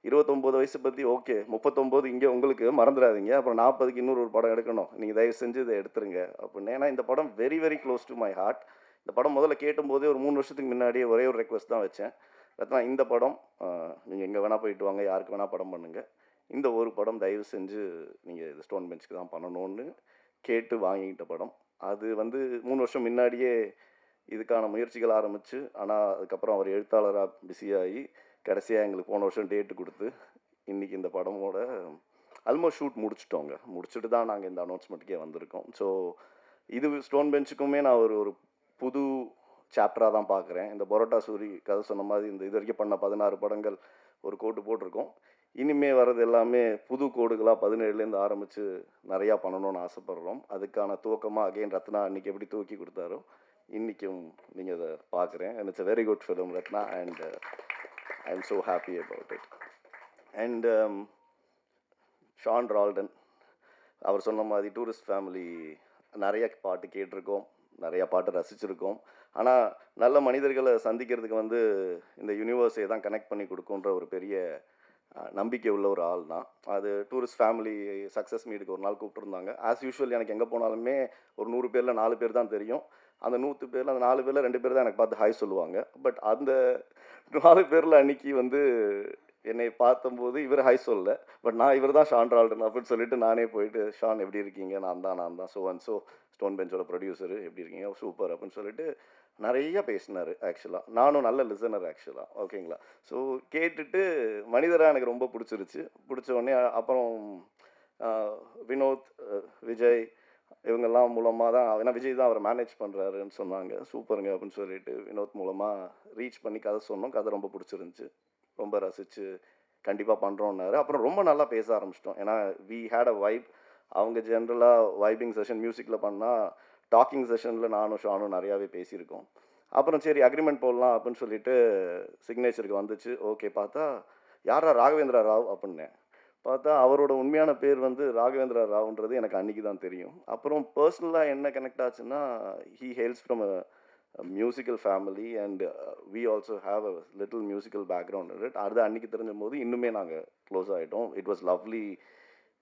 29 வயசு பத்தி ஓகே. 39 இங்க உங்களுக்கு மறந்துடாதீங்க. அப்புறம் 40க்கு இன்னொரு ஒரு படம் எடுக்கணும். நீங்க தயவு செஞ்சு இத எடுத்துருங்க" அப்படின்னு. ஏன்னா இந்த படம் very very close to my heart. இந்த படம் முதல்ல கேட்டும்போதே ஒரு 3 வருஷத்துக்கு முன்னாடியே ஒரே ஒரு ரெக்வெஸ்ட் தான் வச்சேன். ரத்னா இந்த படம் நீங்க எங்க வேணா போயிட்டு வாங்க, யாருக்கு வேணா படம் பண்ணுங்க. இந்த ஒரு படம் தயவு செஞ்சு நீங்க இது ஸ்டோன் பெஞ்சுக்கு தான் பண்ணணும்னு கேட்டு வாங்கிக்கிட்ட படம். அது வந்து 3 வருஷம் முன்னாடியே இதுக்கான முயற்சிகள் ஆரம்பிச்சு, ஆனா அதுக்கப்புறம் அவர் எழுத்தாளரா பிஸியாகி, கடைசியா எங்களுக்கு போன வருஷம் டேட் குடுத்து, இன்னைக்கு இந்த படமோட ஆல்மோஸ்ட் ஷூட் முடிச்சுட்டோங்க. முடிச்சுட்டு தான் நாங்க இந்த அனௌன்ஸ்மெண்ட்டுக்கே வந்திருக்கோம். ஸோ இது ஸ்டோன் பெஞ்சுக்குமே நான் ஒரு ஒரு புது சாப்டரா தான் பார்க்குறேன். இந்த பரோட்டா சூரி கதை சொன்ன மாதிரி இந்த இதுவரைக்கும் பண்ண 16 படங்கள் ஒரு கோடு போட்டிருக்கோம். இனிமே வர்றது எல்லாமே புது கோடுகளா 17லேருந்து ஆரம்பிச்சு நெறையா பண்ணணும்னு ஆசைப்படுறோம். அதுக்கான துவக்கமா அகைன் ரத்னா அன்னைக்கு எப்படி தூக்கி குடுத்தாரோ, இன்னைக்கும் நீங்க அத பார்க்குறேன். And it's a very good film Ratna and I am so happy about it. And Sean Roldan அவர் சொன்ன மாதிரி டூரிஸ்ட் ஃபேமிலி நிறைய பாட்டு கேட்டிருக்கோம், நிறைய பாட்டு ரசிச்சிருக்கோம். ஆனால் நல்ல மனிதர்களை சந்திக்கிறதுக்கு வந்து இந்த யூனிவர்ஸை தான் கனெக்ட் பண்ணி கொடுக்குன்ற ஒரு பெரிய நம்பிக்கை உள்ள ஒரு ஆள் தான். அது டூரிஸ்ட் ஃபேமிலி சக்ஸஸ் மீட்டுக்கு ஒரு நாள் கூப்பிட்டுருந்தாங்க. ஆஸ் யூஷுவல் எனக்கு எங்கே போனாலுமே ஒரு 100 பேரில் 4 பேர் தான் தெரியும். அந்த 100 பேரில் அந்த 4 பேரில் 2 பேர் தான் எனக்கு பார்த்து ஹாய் சொல்லுவாங்க. பட் அந்த 4 பேரில் அன்னைக்கு வந்து என்னை பார்த்தம்போது இவர் ஹாய் சொல்லல. பட் நான் இவர் தான் ஷான் ரால்டன் அப்படின்னு சொல்லிட்டு நானே போயிட்டு, "ஷான் எப்படி இருக்கீங்க? நான் தான் ஸோ அண்ட் ஸோ ஸ்டோன் பெஞ்சோட ப்ரொடியூசரு. எப்படி இருக்கீங்க? சூப்பர்" அப்படின்னு சொல்லிட்டு நிறைய பேசினாரு ஆக்சுவலா. நானும் நல்ல லிசனர் ஆக்சுவலா. ஓகேங்களா. ஸோ கேட்டுட்டு மனிதரா எனக்கு ரொம்ப பிடிச்சிருச்சு. பிடிச்ச உடனே அப்புறம் வினோத், விஜய் இவங்கெல்லாம் மூலமாக தான், ஏன்னா விஜய் தான் அவரை மேனேஜ் பண்ணுறாருன்னு சொன்னாங்க. சூப்பருங்க அப்படின்னு சொல்லிட்டு வினோத் மூலமாக ரீச் பண்ணி கதை சொன்னோம். கதை ரொம்ப பிடிச்சிருந்துச்சு. ரொம்ப ரசித்து கண்டிப்பாக பண்ணுறோன்னாரு. அப்புறம் ரொம்ப நல்லா பேச ஆரம்பிச்சிட்டோம். ஏன்னா வி ஹேட் அ வைப். அவங்க ஜென்ரலாக வைபிங் செஷன் மியூசிக்கில் பண்ணால், டாக்கிங் செஷனில் நானும் ஷானும் நிறையாவே பேசியிருக்கோம். அப்புறம் சரி அக்ரிமெண்ட் போடலாம் அப்படின்னு சொல்லிட்டு சிக்னேச்சருக்கு வந்துச்சு. ஓகே பார்த்தா, யாரா ராகவேந்திரா ராவ் அப்படின்னேன். பார்த்தா அவரோட உண்மையான பேர் வந்து ராகவேந்திரா ராவ்ன்றது எனக்கு அன்னைக்கு தான் தெரியும். அப்புறம் பர்சனலாக என்ன கனெக்ட் ஆச்சுன்னா, he hails from a musical family and we also have a little musical background in it. அது அன்னைக்கு தெரிஞ்ச போது இன்னுமே நாங்கள் க்ளோஸ் ஆகிட்டோம். It was lovely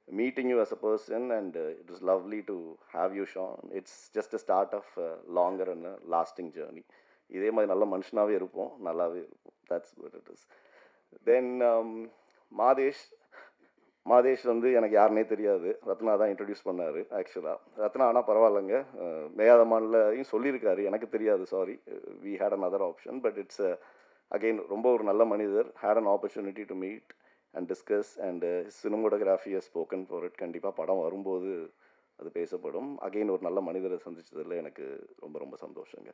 meeting you as a person and it was lovely to have you Sean. It's just a start of a longer and a lasting journey. இதே மாதிரி நல்ல மனுஷனாகவே இருப்போம், நல்லாவே இருப்போம். That's what it is. Then Madhesh வந்து எனக்கு யாருனே தெரியாது. ரத்னா தான் இன்ட்ரடியூஸ் பண்ணார் ஆக்சுவலாக. ரத்னா ஆனால் பரவாயில்லைங்க, மேயாதமான்லையும் சொல்லியிருக்காரு, எனக்கு தெரியாது, sorry. We had another option. But it's again ரொம்ப ஒரு நல்ல மனிதர். Had an opportunity to meet and discuss and cinematography has spoken for it. கண்டிப்பாக படம் வரும்போது அது பேசப்படும். அகெயின் ஒரு நல்ல மனிதரை சந்திச்சதில் எனக்கு ரொம்ப ரொம்ப சந்தோஷங்க.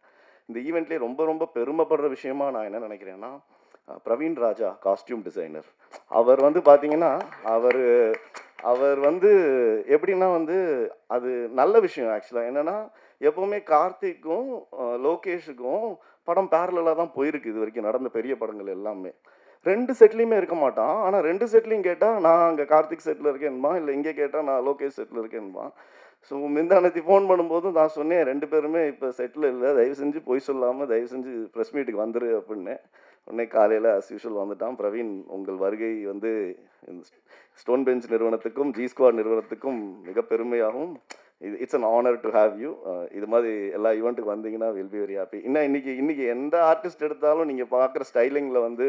இந்த ஈவெண்ட்லேயே ரொம்ப ரொம்ப பெருமைப்படுற விஷயமா நான் என்ன நினைக்கிறேன்னா, பிரவீன் ராஜா காஸ்டியூம் டிசைனர். அவர் வந்து பார்த்தீங்கன்னா, அவர் வந்து எப்படின்னா வந்து அது நல்ல விஷயம் ஆக்சுவலாக. என்னென்னா எப்போவுமே கார்த்திக்கும் லோகேஷுக்கும் படம் பேரலாக தான் போயிருக்கு இது வரைக்கும் நடந்த பெரிய படங்கள் எல்லாமே. 2 செட்லேயுமே இருக்க மாட்டான். ஆனால் 2 செட்லையும் கேட்டால் நான் அங்கே கார்த்திக் செட்டில் இருக்கேன்பா, இல்லை இங்கே கேட்டால் நான் லோகேஷ் செட்டில் இருக்கேன்பா. ஸோ முந்தானத்தி ஃபோன் பண்ணும்போதும் நான் சொன்னேன், 2 பேருமே இப்போ செட்டில் இல்லை, தயவு செஞ்சு பொய் சொல்லாமல் தயவு செஞ்சு ப்ரெஸ் மீட்டுக்கு வந்துரு அப்படின்னேன். உடனே காலையில் அஸ் யூஷுவல் வந்துட்டான். பிரவீன், உங்கள் வருகை வந்து ஸ்டோன் பெஞ்ச் நிறுவனத்துக்கும் ஜி ஸ்குவாட் நிறுவனத்துக்கும் மிக பெருமையாகவும், it's an honour to have you. இது மாதிரி எல்லா ஈவெண்ட்டுக்கு வந்தீங்கன்னா வில் பி வெரி ஹாப்பி. இன்னும் இன்னைக்கு எந்த ஆர்டிஸ்ட் எடுத்தாலும் நீங்கள் பார்க்குற ஸ்டைலிங்கில் வந்து,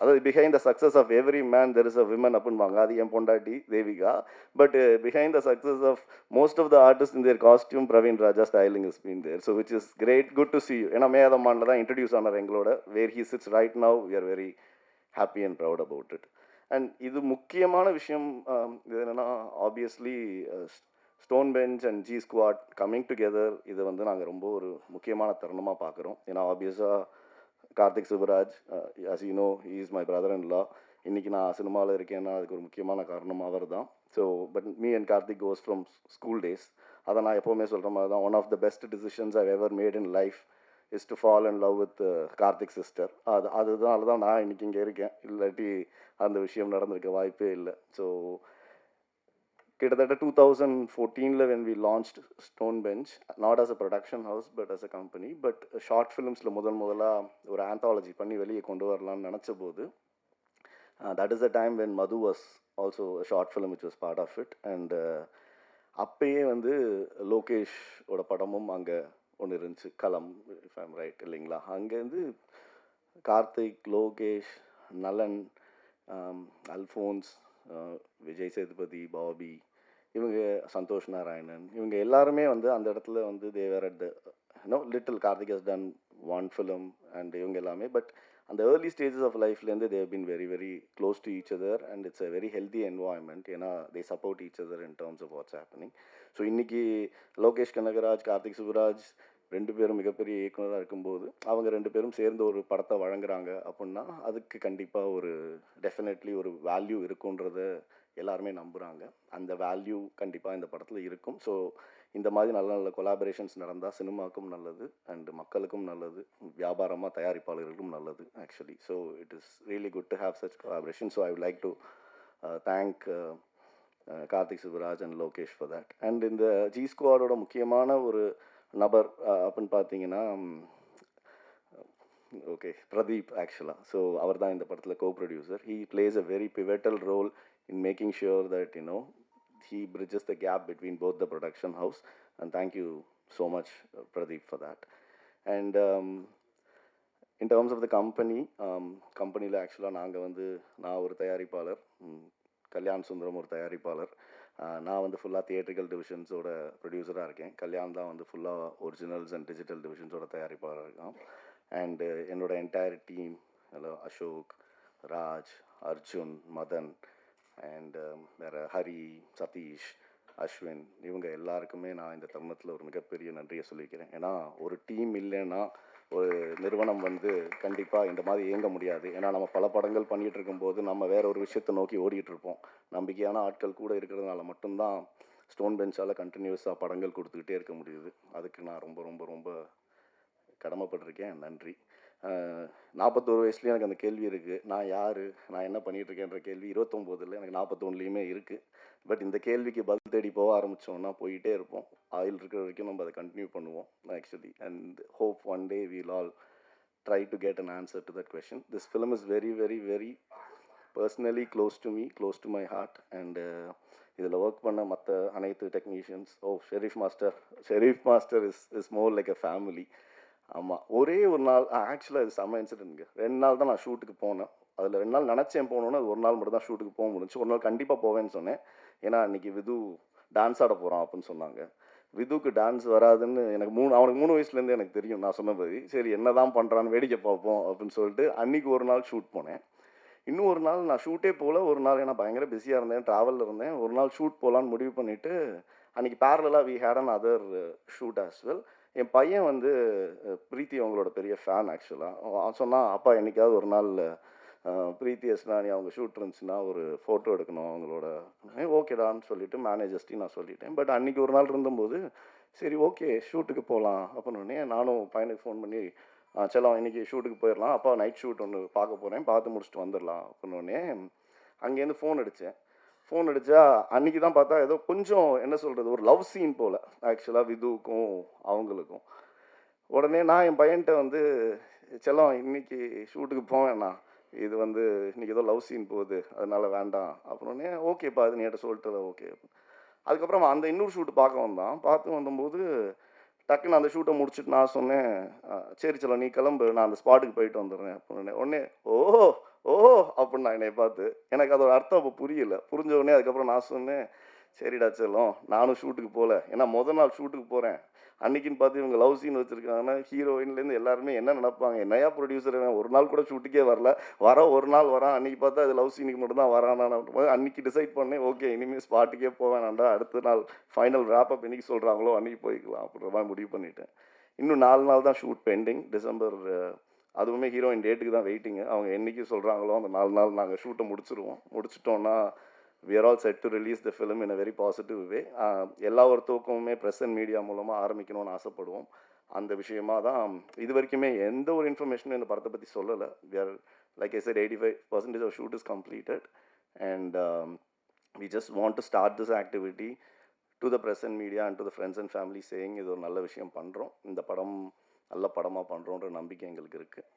அதாவது behind the success of every man there is a women அப்படின்பாங்க. அது என் பொண்டாட்டி Devika. But behind the success of most of the artist in their costume Praveen Raja styling is been there. So which is great, good to see you. ஏன்னா மேயாதமானில் தான் introduce ஆனார் எங்களோட. Where he sits right now, we are very happy and proud about it. And இது முக்கியமான விஷயம் இது என்னென்னா, obviously stone Bench and G squad coming together, இது வந்து நாங்கள் ரொம்ப ஒரு முக்கியமான தருணமாக பார்க்குறோம். ஏன்னா ஆப்வியஸாக Karthik Subraj, as you know, he is my brother-in-law. இன்றைக்கி நான் சினிமாவில் இருக்கேன்னா அதுக்கு ஒரு முக்கியமான காரணம் அவர் தான். So but me and Karthik goes from school days. அதை நான் எப்போவுமே சொல்கிற மாதிரி தான், one of the best decisions I ever made in life is to fall and love with Karthik sister. அதுதான் தான் நான் இன்றைக்கி இங்கே இருக்கேன். இல்லாட்டி அந்த விஷயம் நடந்திருக்க வாய்ப்பே இல்லை. ஸோ கிட்டத்தட்ட 2014 when we launched Stone Bench, not as a production house but as a company, but short ஃபிலிம்ஸில் முதலாக ஒரு ஆந்தாலஜி பண்ணி வெளியே கொண்டு வரலாம்னு நினச்ச போது that is the time when Madhu was also a short film which was part of it. And அப்பயே வந்து லோகேஷ் ஓட படமும் அங்கே ஒன்று இருந்துச்சு, களம், இஃப் ஐம் ரைட், இல்லைங்களா? அங்கேருந்து கார்த்திக், லோகேஷ், நலன், அல்ஃபோன்ஸ், விஜய் சேதுபதி, பாபி, இவங்க சந்தோஷ் நாராயணன், இவங்க எல்லாருமே வந்து அந்த இடத்துல வந்து தேவர் at the little Karthik has done one film and இவங்க எல்லாமே. பட் அந்த ஏர்லி ஸ்டேஜஸ் ஆஃப் லைஃப்லேருந்து they have been very very close to each other and it's a very healthy environment. ஏன்னா they support each other in terms of what's happening. So இன்றைக்கி லோகேஷ் கனகராஜ், கார்த்திக் சுப்ராஜ் ரெண்டு பேரும் மிகப்பெரிய இயக்குனராக இருக்கும்போது அவங்க ரெண்டு பேரும் சேர்ந்து ஒரு படத்தை வழங்குறாங்க அப்படின்னா அதுக்கு கண்டிப்பாக ஒரு டெஃபினெட்லி ஒரு வேல்யூ இருக்குன்றத எல்லாருமே நம்புகிறாங்க. அந்த வேல்யூ கண்டிப்பாக இந்த படத்தில் இருக்கும். ஸோ இந்த மாதிரி நல்ல நல்ல கொலாபரேஷன்ஸ் நடந்தால் சினிமாவுக்கும் நல்லது அண்ட் மக்களுக்கும் நல்லது, வியாபாரமாக தயாரிப்பாளர்களுக்கும் நல்லது actually. So it is really good to have such collaboration. So I would like to thank Karthik Subbaraj and Lokesh for that. And இந்த ஜி ஸ்குவாடோட முக்கியமான ஒரு நபர் அப்படின்னு பார்த்தீங்கன்னா ஓகே பிரதீப் ஆக்சுவலாக. ஸோ அவர் தான் இந்த படத்தில் co producer. He plays a very pivotal role in making sure that he bridges the gap between both the production house, and thank you so much Pradeep for that. And in terms of the company actually நான் ஒரு தயாரிப்பாளர், கல்யாண் சுந்தரம் ஒரு தயாரிப்பாளர். நான் வந்து ஃபுல்லாக theatrical டிவிஷன்ஸோட ப்ரொடியூசராக இருக்கேன். கல்யாண் தான் வந்து ஃபுல்லாக ஒரிஜினல்ஸ் அண்ட் டிஜிட்டல் டிவிஷன்ஸோட தயாரிப்பாளராக இருக்கான். அண்டு என்னோட entire team, Ashok, Raj, Arjun, Madhan and வேறு ஹரி, சதீஷ், அஸ்வின், இவங்க எல்லாருக்குமே நான் இந்த தருணத்தில் ஒரு மிகப்பெரிய நன்றியை சொல்லிக்கிறேன். ஏன்னா ஒரு டீம் இல்லைன்னா ஒரு நிறுவனம் வந்து கண்டிப்பாக இந்த மாதிரி இயங்க முடியாது. ஏன்னா நம்ம பல படங்கள் பண்ணிகிட்டு இருக்கும்போது நம்ம வேற ஒரு விஷயத்தை நோக்கி ஓடிட்டுருப்போம். நம்பிக்கையான ஆட்கள் கூட இருக்கிறதுனால மட்டும்தான் ஸ்டோன் பெஞ்சால் கண்டினியூஸாக படங்கள் கொடுத்துக்கிட்டே இருக்க முடியுது. அதுக்கு நான் ரொம்ப ரொம்ப ரொம்ப கடமைப்பட்டிருக்கேன். நன்றி. 41 வயசுலேயும் எனக்கு அந்த கேள்வி இருக்குது, நான் யார், நான் என்ன பண்ணிகிட்ருக்கேன்ற கேள்வி 29 எனக்கு 41லேயுமே இருக்குது. பட் இந்த கேள்விக்கு பதில் தேடி போக ஆரம்பித்தோம்னா போயிட்டே இருப்போம். ஆயில் இருக்கிற வரைக்கும் நம்ம அதை கண்டினியூ பண்ணுவோம் actually. And hope one day we'll all try to get an answer to that question. This film is very very very personally close to me, close to my heart. And இதில் work பண்ண மற்ற அனைத்து technicians, Sherif master is more like a family. ஆமாம், ஒரே ஒரு நாள் ஆக்சுவலாக இது செம்ம இன்சிடென்ட்ங்க. 2 நாள் தான் நான் ஷூட்டுக்கு போனேன். அதில் 2 நாள் நினச்சேன் போகணுன்னு, அது ஒரு நாள் மட்டும் தான் ஷூட்டுக்கு போக முடிஞ்சு. ஒரு நாள் கண்டிப்பாக போவேன்னு சொன்னேன். ஏன்னா அன்றைக்கி விது டான்ஸ் ஆட போகிறான் அப்படின்னு சொன்னாங்க. விதுக்கு டான்ஸ் வராதுன்னு அவனுக்கு 3 வயசுலேருந்து எனக்கு தெரியும். நான் சொன்னபடி சரி என்ன தான் பண்ணுறான்னு வேடிக்கை பார்ப்போம் அப்படின்னு சொல்லிட்டு அன்றைக்கி ஒரு நாள் ஷூட் போனேன். இன்னும் ஒரு நாள் நான் ஷூட்டே போகல. ஒரு நாள் ஏன்னா பயங்கர பிஸியாக இருந்தேன், ட்ராவலில் இருந்தேன். ஒரு நாள் ஷூட் போகலான்னு முடிவு பண்ணிவிட்டு அன்றைக்கி பேரலாக we had another shoot as well. என் பையன் வந்து பிரீத்தி அவங்களோட பெரிய ஃபேன் ஆக்சுவலாக. சொன்னால் அப்பா என்றைக்காவது ஒரு நாள் பிரீத்தி எஸ்னானி அவங்க ஷூட் இருந்துச்சுன்னா ஒரு ஃபோட்டோ எடுக்கணும் அவங்களோட. ஓகேடான்னு சொல்லிவிட்டு மேனேஜர்ஸ்டையும் நான் சொல்லிட்டேன். பட் அன்றைக்கி ஒரு நாள் இருந்தபோது சரி ஓகே ஷூட்டுக்கு போகலாம் அப்படின்னே நானும் பையனுக்கு ஃபோன் பண்ணி செல்லம் இன்றைக்கி ஷூட்டுக்கு போயிடலாம், அப்பா நைட் ஷூட் ஒன்று பார்க்க போகிறேன், பார்த்து முடிச்சுட்டு வந்துடலாம் அப்படின்னே அங்கேருந்து ஃபோன் அடித்தேன். ஃபோன் அடித்தா அன்றைக்கி தான் பார்த்தா ஏதோ கொஞ்சம் என்ன சொல்கிறது ஒரு லவ் சீன் போல் ஆக்சுவலாக விதுவுக்கும் அவங்களுக்கும். உடனே நான் என் பையன்கிட்ட வந்து செல்லம் இன்றைக்கி ஷூட்டுக்கு போவேண்ணா, இது வந்து இன்றைக்கி ஏதோ லவ் சீன் போகுது அதனால் வேண்டாம் அப்படின்னே ஓகேப்பா அது நீட்ட சொல்லிட்டு ஓகே. அதுக்கப்புறம் அந்த இன்னொரு ஷூட்டு பார்க்க வந்தான். பார்த்து வந்தபோது டக்குன்னு அந்த ஷூட்டை முடிச்சுட்டு நான் சொன்னேன் சரி செல்லம் நீ கிளம்பு, நான் அந்த ஸ்பாட்டுக்கு போயிட்டு வந்துடுறேன் அப்படின்னு. உடனே ஓஹோ அப்படின்னு நான் என்னை பார்த்து, எனக்கு அதோட அர்த்தம் அப்போ புரியல. புரிஞ்ச உடனே அதுக்கப்புறம் நான் சொன்னேன் சரிடா செல்லம் நானும் ஷூட்டுக்கு போகல, ஏன்னா முதல் நாள் ஷூட்டுக்கு போகிறேன் அன்றைக்கின்னு பார்த்து இவங்க லவ் சீன் வச்சுருக்காங்கன்னா ஹீரோயின்லேருந்து எல்லாருமே என்ன நினைப்பாங்க, என்னையா ப்ரொடியூசர் ஒரு நாள் கூட ஷூட்டுக்கே வரல, ஒரு நாள் வரான், அன்றைக்கி பார்த்தா அது லவ் சீனுக்கு மட்டும் தான் வரானான்னு அன்றைக்கி டிசைட் பண்ணேன் ஓகே இனிமேல் ஸ்பாட்டுக்கே போவேனாண்டா, அடுத்த நாள் ஃபைனல் ரேப்பப் என்றைக்கு சொல்கிறாங்களோ அன்றைக்கி போய்க்கலாம் அப்படின்ற மாதிரி முடிவு பண்ணிட்டேன். இன்னும் 4 நாள் தான் ஷூட் பெண்டிங். டிசம்பர் அதுவுமே ஹீரோயின் டேட்டுக்கு தான் வெயிட்டிங்கு. அவங்க என்னைக்கு சொல்கிறாங்களோ அந்த 4 நாள் நாங்கள் ஷூட்டை முடிச்சிட்டோன்னா we are all set to release the film in a very positive way. எல்லா ஒரு தூக்கமுமே ப்ரெஸ் அண்ட் மீடியா மூலமாக ஆரம்பிக்கணும்னு ஆசைப்படுவோம். அந்த விஷயமா தான் இது வரைக்குமே எந்த ஒரு இன்ஃபர்மேஷனும் இந்த படத்தை பற்றி சொல்லலை. we are like I said 85% of shoot is completed and we just want to start this activity to the press and media and to the friends and family saying இது ஒரு நல்ல விஷயம் பண்ணுறோம், இந்த படம் நல்ல படமாக பண்ணுறோன்ற நம்பிக்கை எங்களுக்கு இருக்குது.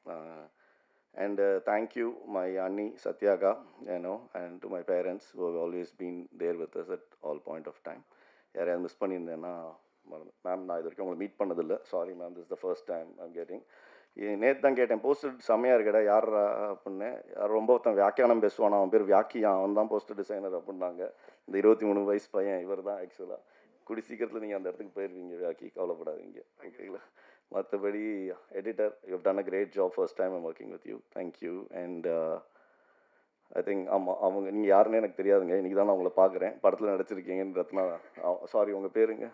And thank you my Anni Satyaga, and to my parents who have always been there with us at all point of time. யாரையாவது மிஸ் பண்ணியிருந்தேன்னா மேம், நான் இது வரைக்கும் உங்களை மீட் பண்ணதில்லை, sorry ma'am, this the first time I'm getting. நேற்று தான் கேட்டேன், poster செம்மையாக இருக்கடா, யார் அப்படின்னு. ரொம்ப ஒருத்தன் வியாக்கியானம் பேசுவான், அவன் பேர் வியாக்கியா, அவன் தான் போஸ்டர் டிசைனர் அப்படின்னாங்க. இந்த 23 வயசு பையன் இவர் தான் ஆக்சுவலாக. கூடி சீக்கிரத்தில் நீங்கள் அந்த இடத்துக்கு போயிடுவீங்க வியாக்கி, கவலைப்படாதீங்க, ஓகேங்களா? மற்றபடி editor, you have done a great job, first time I'm working with you, thank you. And I think அவங்க நீங்கள் யாருன்னு எனக்கு தெரியாதுங்க, இன்றைக்கி தான் நான் உங்களை பார்க்குறேன், படத்தில் நடிச்சிருக்கீங்கன்னு. ரத்னா, சாரி உங்கள் பேருங்க?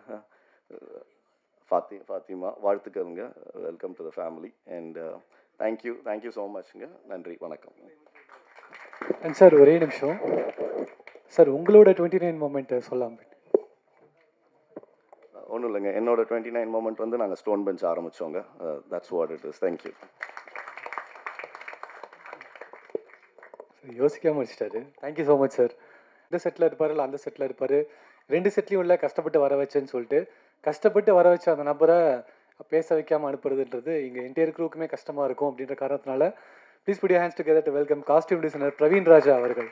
ஃபாத்திமா, வாழ்த்துக்கள்ங்க, welcome to the family. And thank you so மச்ங்க, நன்றி, வணக்கம். அண்ட் சார் ஒரே நிமிஷம் சார், உங்களோட 29 மொமெண்ட்டை சொல்லாமல். ஒன்றும் இல்லைங்க, என்னோட 29 மொமெண்ட் வந்து நாங்கள் ஸ்டோன் பெஞ்ச் ஆரம்பித்தோங்க, that's what it is. Thank you. யோசிக்காமல் வச்சுட்டாரு. Thank you so much sir. இந்த செட்டில் இருப்பார், இல்லை அந்த செட்டில் இருப்பார், 2 செட்லையும் இல்லை, கஷ்டப்பட்டு வர வச்சேன்னு சொல்லிட்டு கஷ்டப்பட்டு வர வச்ச அந்த நபரை பேச வைக்காமல் அனுப்புறதுன்றது இங்கே என்டையர் க்ரூக்குமே கஷ்டமாக இருக்கும். அப்படின்ற காரணத்தினால please put your hands together to welcome costume designer Praveen Raja அவர்கள்.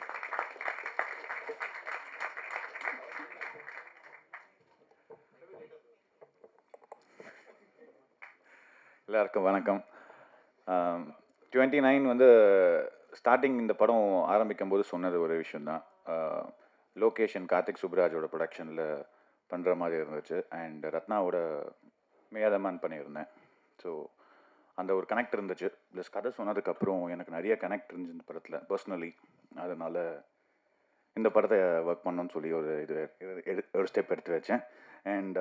எல்லாருக்கும் வணக்கம். 29 வந்து ஸ்டார்டிங் இந்த படம் ஆரம்பிக்கும் போது சொன்னது ஒரு விஷயந்தான். லொக்கேஷன் கார்த்திக் சுப்ராஜோட ப்ரொடக்ஷனில் பண்ணுற மாதிரி இருந்துச்சு. அண்ட் ரத்னாவோட மேதமான் பண்ணியிருந்தேன். ஸோ அந்த ஒரு கனெக்ட் இருந்துச்சு. ப்ளஸ் கதை சொன்னதுக்கப்புறம் எனக்கு நிறைய கனெக்ட் இருந்துச்சு இந்த படத்தில் பர்சனலி. அதனால் இந்த படத்தை ஒர்க் பண்ணணும்னு சொல்லி ஒரு ஸ்டெப் எடுத்து வச்சேன். அண்ட்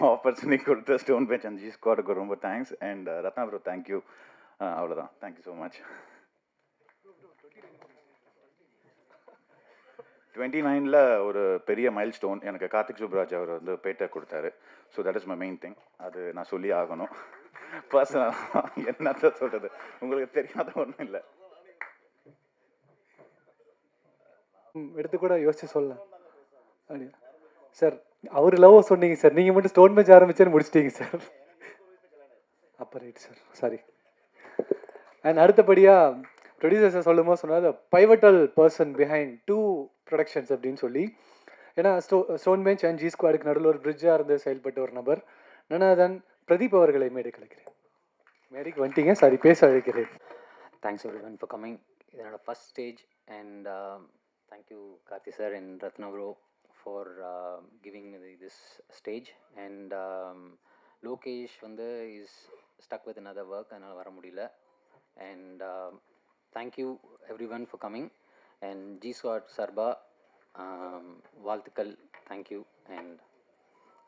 ஆப்பர்ச்சுனிட்டி கொடுத்த ஸ்டோன் பெஞ்ச் அண்ட் ஜி ஸ்குவாடுக்கு ரொம்ப thanks. And Ratna bro, thank you. அவ்வளோதான், தேங்க்யூ ஸோ மச். 29ல் ஒரு பெரிய மைல் ஸ்டோன் எனக்கு கார்த்திக் சுப்ராஜ் அவர் வந்து பேட்டை கொடுத்தாரு. So that is my main thing. அது நான் சொல்லி ஆகணும். பர்சனலாக என்னத்த சொல்கிறது, உங்களுக்கு தெரியாத ஒன்றும் இல்லை. எடுத்து கூட யோசிச்சு சொல்லலாம் அப்படியா சார்? அவர் லவ் சொன்னீங்க சார், நீங்கள் மட்டும் ஸ்டோன் பெஞ்ச் ஆரம்பிச்சேன்னு முடிச்சிட்டீங்க சார். அப்போ ரைட் சார், சாரி. அண்ட் அடுத்தபடியாக ப்ரொடியூசர்ஸை சொல்லும் போது சொன்னார் பைவட்டல் பர்சன் பிஹைண்ட் 2 ப்ரொடக்ஷன்ஸ் அப்படின்னு சொல்லி. ஏன்னா ஸ்டோன் பெஞ்ச் அண்ட் ஜி ஸ்குவாடுக்கு நடுவில் ஒரு பிரிட்ஜாக இருந்து செயல்பட்ட ஒரு நபர் நனாதன் பிரதீப் அவர்களை மேடைக்கு அழைக்கிறேன். மேடைக்கு வந்துட்டீங்க, சாரி, பேச அழைக்கிறேன். Thanks everyone for coming. இது என்னோட first stage. And thank you Karthi sir and Ratna bro for giving this stage. And Lokesh வந்து is stuck with another work, அதனால் வர முடியல. And thank you everyone for coming. And G Squad சார்பா வாழ்த்துக்கள், thank you. And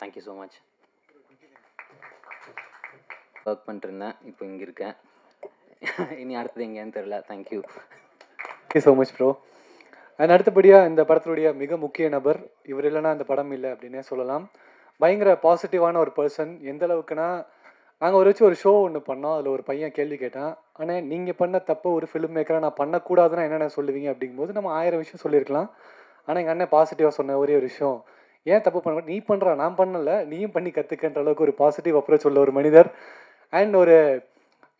thank you so much. Work பண்ணிட்டுருந்தேன், இப்போ இங்கே இருக்கேன். இனி அடுத்தது எங்கேன்னு தெரில. Thank you. Thank you so much bro. And அடுத்தபடியாக இந்த படத்துடைய மிக முக்கிய நபர், இவர் இல்லைன்னா அந்த படம் இல்லை அப்படின்னே சொல்லலாம். பயங்கர பாசிட்டிவான ஒரு பர்சன். எந்த அளவுக்குன்னா, நாங்கள் ஒரு ஷோ ஒன்று பண்ணோம், அதில் ஒரு பையன் கேள்வி கேட்டான், ஆனால் நீங்கள் பண்ண தப்ப ஒரு ஃபிலிம் மேக்கராக நான் பண்ணக்கூடாதுன்னா என்னென்ன சொல்லுவீங்க அப்படிங்கும்போது நம்ம 1000 விஷயம் சொல்லியிருக்கலாம். ஆனால் எங்கள் அண்ணன் பாசிட்டிவாக சொன்ன ஒரே ஒரு விஷயம், ஏன் தப்பு பண்ண, நீ பண்ணுறா, நான் பண்ணலை, நீயும் பண்ணி கற்றுக்கன்ற அளவுக்கு ஒரு பாசிட்டிவ் அப்ரோச் உள்ள ஒரு மனிதர். அண்ட் ஒரு